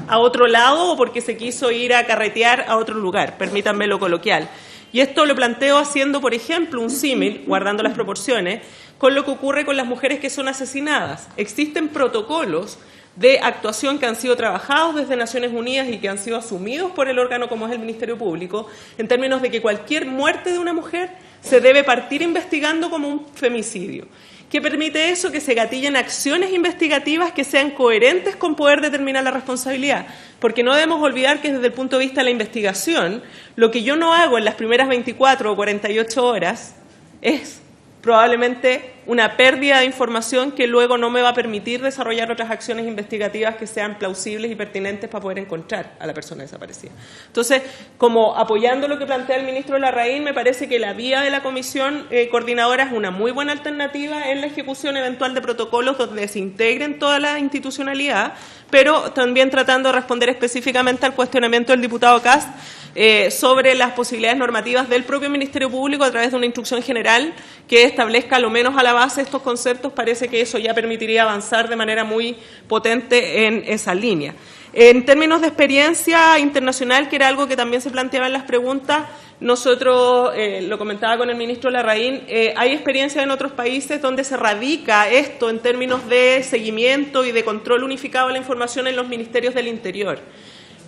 E: a otro lado o porque se quiso ir a carretear a otro lugar, permítanme lo coloquial. Y esto lo planteo haciendo, por ejemplo, un símil, guardando las proporciones, con lo que ocurre con las mujeres que son asesinadas. Existen protocolos de actuación que han sido trabajados desde Naciones Unidas y que han sido asumidos por el órgano como es el Ministerio Público, en términos de que cualquier muerte de una mujer se debe partir investigando como un femicidio. ¿Qué permite eso? Que se gatillen acciones investigativas que sean coherentes con poder determinar la responsabilidad. Porque no debemos olvidar que desde el punto de vista de la investigación, lo que yo no hago en las primeras 24 o 48 horas es probablemente una pérdida de información que luego no me va a permitir desarrollar otras acciones investigativas que sean plausibles y pertinentes para poder encontrar a la persona desaparecida. Entonces, como apoyando lo que plantea el ministro Larraín, me parece que la vía de la comisión coordinadora es una muy buena alternativa en la ejecución eventual de protocolos donde se integren toda la institucionalidad, pero también tratando de responder específicamente al cuestionamiento del diputado Kast sobre las posibilidades normativas del propio Ministerio Público a través de una instrucción general que establezca lo menos a la base estos conceptos. Parece que eso ya permitiría avanzar de manera muy potente en esa línea. En términos de experiencia internacional, que era algo que también se planteaba en las preguntas, nosotros, lo comentaba con el ministro Larraín, hay experiencias en otros países donde se radica esto en términos de seguimiento y de control unificado de la información en los ministerios del Interior.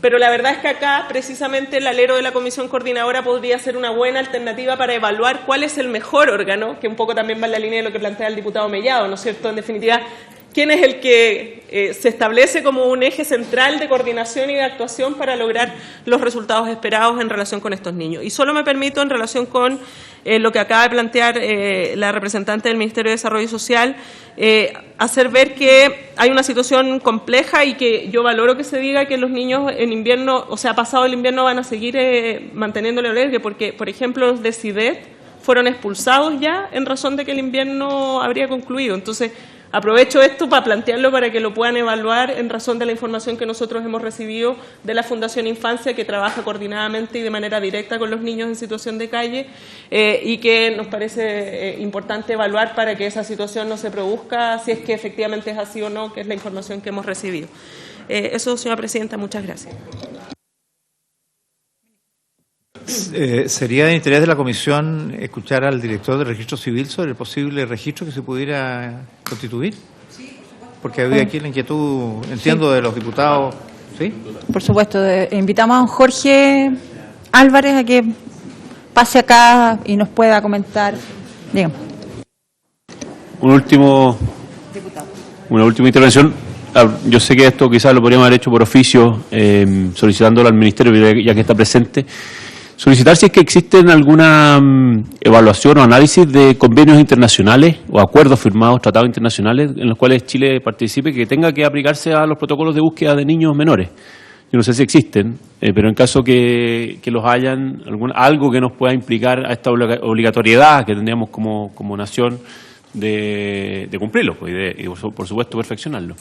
E: Pero la verdad es que acá, precisamente, el alero de la Comisión Coordinadora podría ser una buena alternativa para evaluar cuál es el mejor órgano, que un poco también va en la línea de lo que plantea el diputado Mellado, ¿no es cierto? En definitiva, ¿quién es el que se establece como un eje central de coordinación y de actuación para lograr los resultados esperados en relación con estos niños? Y solo me permito, en relación con lo que acaba de plantear la representante del Ministerio de Desarrollo Social, hacer ver que hay una situación compleja y que yo valoro que se diga que los niños en invierno, o sea, pasado el invierno, van a seguir manteniendo el albergue, porque, por ejemplo, los de CIDET fueron expulsados ya en razón de que el invierno habría concluido. Entonces, aprovecho esto para plantearlo para que lo puedan evaluar en razón de la información que nosotros hemos recibido de la Fundación Infancia, que trabaja coordinadamente y de manera directa con los niños en situación de calle y que nos parece importante evaluar para que esa situación no se produzca, si es que efectivamente es así o no, que es la información que hemos recibido. Eso, señora presidenta, muchas gracias.
C: ¿Sería de interés de la comisión escuchar al director del registro civil sobre el posible registro que se pudiera constituir? Sí, por supuesto. Porque había aquí la inquietud, entiendo, sí, de los diputados. ¿Sí?
A: Por supuesto. Invitamos a don Jorge Álvarez a que pase acá y nos pueda comentar. Dígame.
F: Una última intervención. Yo sé que esto quizás lo podríamos haber hecho por oficio, solicitándolo al Ministerio, ya que está presente. Solicitar si es que existen alguna evaluación o análisis de convenios internacionales o acuerdos firmados, tratados internacionales, en los cuales Chile participe, que tenga que aplicarse a los protocolos de búsqueda de niños menores. Yo no sé si existen, pero en caso que los hayan, algo que nos pueda implicar a esta obligatoriedad que tendríamos como nación de cumplirlo, pues, y por supuesto perfeccionarlo.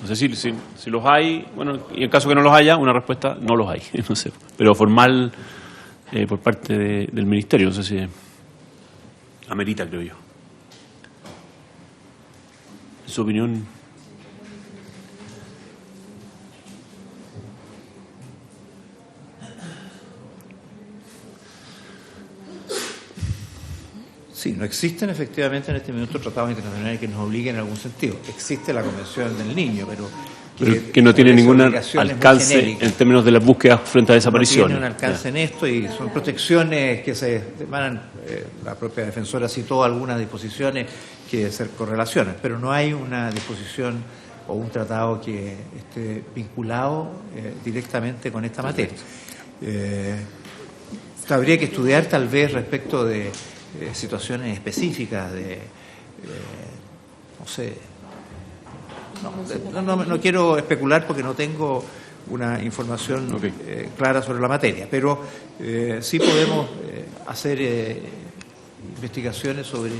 F: No sé si los hay, bueno, y en caso que no los haya, una respuesta: no los hay, no sé, pero formal por parte del Ministerio, no sé si amerita, creo yo. En su opinión.
C: existen efectivamente en este minuto tratados internacionales que nos obliguen en algún sentido. Existe la Convención del Niño, pero
F: que no tiene ningún
C: obligaciones muy
F: alcance
C: genéricas.
F: en términos de las búsquedas frente a desapariciones.
C: No tiene un alcance en esto y son protecciones que se emanan, la propia defensora citó algunas disposiciones que se correlacionan, pero no hay una disposición o un tratado que esté vinculado directamente con esta materia. Habría que estudiar tal vez respecto de situaciones específicas de, no sé, no quiero especular porque no tengo una información clara sobre la materia, pero sí podemos hacer investigaciones sobre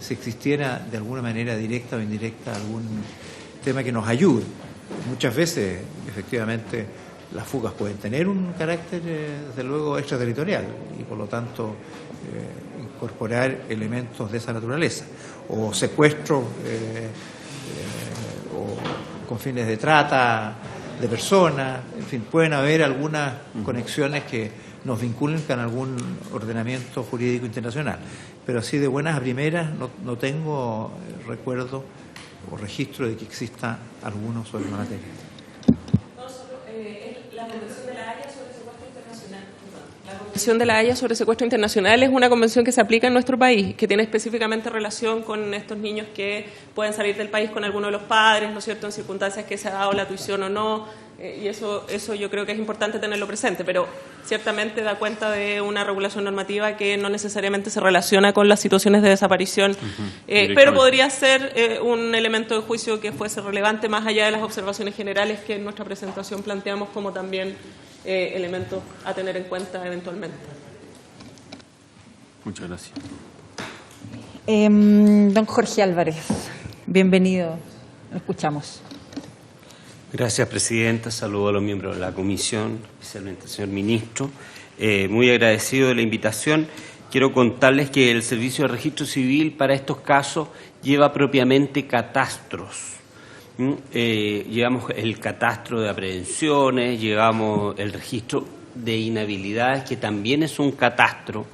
C: si existiera de alguna manera directa o indirecta algún tema que nos ayude. Muchas veces, efectivamente, las fugas pueden tener un carácter, desde luego, extraterritorial y, por lo tanto, incorporar elementos de esa naturaleza, o secuestro, o con fines de trata de personas, en fin, pueden haber algunas conexiones que nos vinculen con algún ordenamiento jurídico internacional. Pero así de buenas a primeras no tengo recuerdo o registro de que exista alguno sobre la materia.
E: La Convención de la Haya sobre secuestro internacional. La Convención de la Haya sobre secuestro internacional es una convención que se aplica en nuestro país, que tiene específicamente relación con estos niños que pueden salir del país con alguno de los padres, ¿no es cierto?, en circunstancias que se ha dado la tuición o no. Y eso yo creo que es importante tenerlo presente, pero ciertamente da cuenta de una regulación normativa que no necesariamente se relaciona con las situaciones de desaparición, pero podría ser un elemento de juicio que fuese relevante más allá de las observaciones generales que en nuestra presentación planteamos como también elementos a tener en cuenta eventualmente.
F: Muchas gracias.
A: Don Jorge Álvarez, bienvenido, lo escuchamos.
K: Gracias, Presidenta. Saludo a los miembros de la Comisión, especialmente al señor Ministro. Muy agradecido de la invitación. Quiero contarles que el Servicio de Registro Civil para estos casos lleva propiamente catastros. Llevamos el catastro de aprehensiones, llevamos el registro de inhabilidades, que también es un catastro.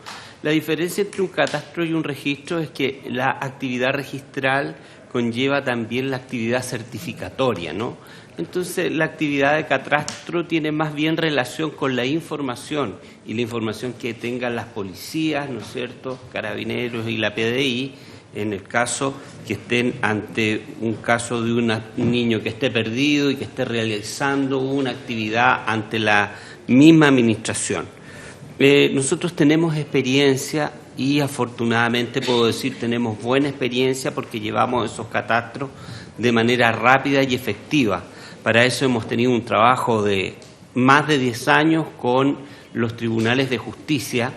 K: La diferencia entre un catastro y un registro es que la actividad registral conlleva también la actividad certificatoria, ¿no? Entonces, la actividad de catastro tiene más bien relación con la información y la información que tengan las policías, ¿no es cierto?, carabineros y la PDI, en el caso que estén ante un caso de un niño que esté perdido y que esté realizando una actividad ante la misma administración. Nosotros tenemos experiencia y afortunadamente puedo decir tenemos buena experiencia porque llevamos esos catastros de manera rápida y efectiva. Para eso hemos tenido un trabajo de más de 10 años con los tribunales de justicia,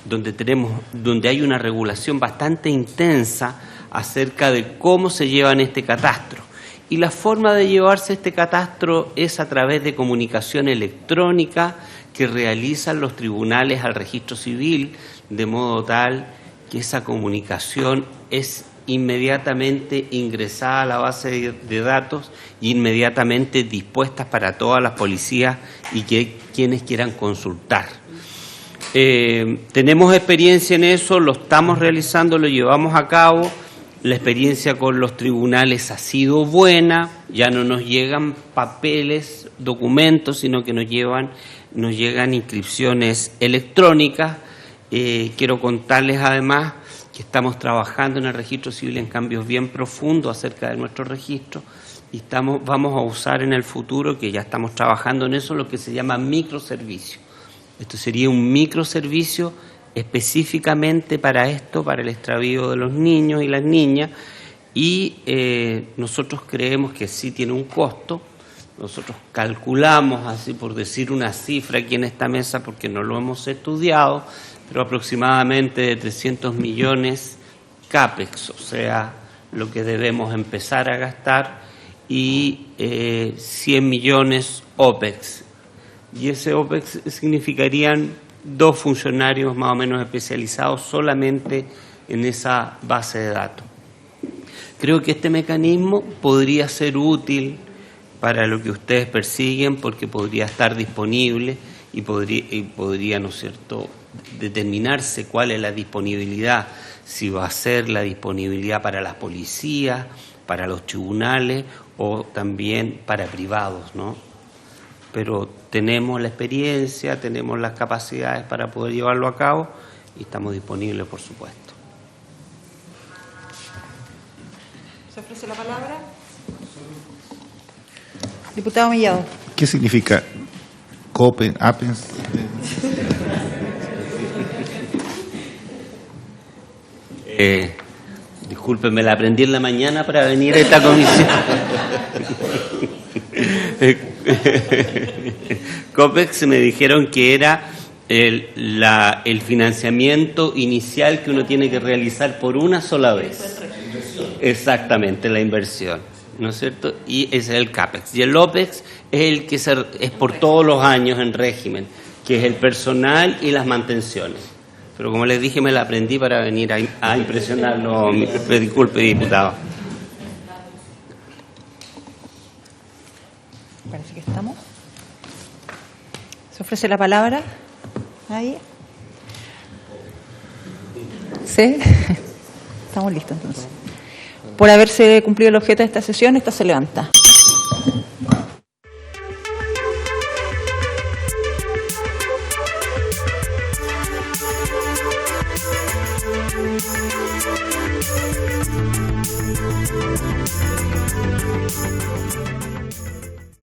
K: donde hay una regulación bastante intensa acerca de cómo se llevan este catastro. Y la forma de llevarse este catastro es a través de comunicación electrónica que realizan los tribunales al registro civil, de modo tal que esa comunicación es inmediatamente ingresada a la base de datos e inmediatamente dispuestas para todas las policías y quienes quieran consultar. Tenemos experiencia en eso, lo estamos realizando, lo llevamos a cabo. La experiencia con los tribunales ha sido buena, ya no nos llegan papeles, documentos, sino que nos llegan inscripciones electrónicas. Quiero contarles además que estamos trabajando en el registro civil en cambios bien profundos acerca de nuestro registro y vamos a usar en el futuro, que ya estamos trabajando en eso, lo que se llama microservicio. Esto sería un microservicio específicamente para esto, para el extravío de los niños y las niñas, y nosotros creemos que sí tiene un costo. Nosotros calculamos, así por decir una cifra aquí en esta mesa, porque no lo hemos estudiado, pero aproximadamente de 300 millones CAPEX, o sea, lo que debemos empezar a gastar, y 100 millones OPEX. Y ese OPEX significarían 2 funcionarios más o menos especializados solamente en esa base de datos. Creo que este mecanismo podría ser útil para lo que ustedes persiguen, porque podría estar disponible y podría, ¿no es cierto?, determinarse cuál es la disponibilidad. si va a ser la disponibilidad para las policías, para los tribunales o también para privados, ¿no? Pero tenemos la experiencia, tenemos las capacidades para poder llevarlo a cabo y estamos disponibles, por supuesto.
A: ¿Se ofrece la palabra? Diputado Mellado.
H: ¿Qué significa COPEN, APENS?
K: Disculpen, me la aprendí en la mañana para venir a esta comisión. COPEX me dijeron que era el financiamiento inicial que uno tiene que realizar por una sola vez. Exactamente, la inversión, ¿no es cierto? Y ese es el CAPEX. Y el OPEX es el que es por todos los años en régimen, que es el personal y las mantenciones. Pero como les dije, me la aprendí para venir a impresionarlo. Disculpe, diputado.
A: Parece que estamos. ¿Se ofrece la palabra? ¿Nadie? ¿Sí? Estamos listos entonces. Por haberse cumplido el objeto de esta sesión, esta se levanta.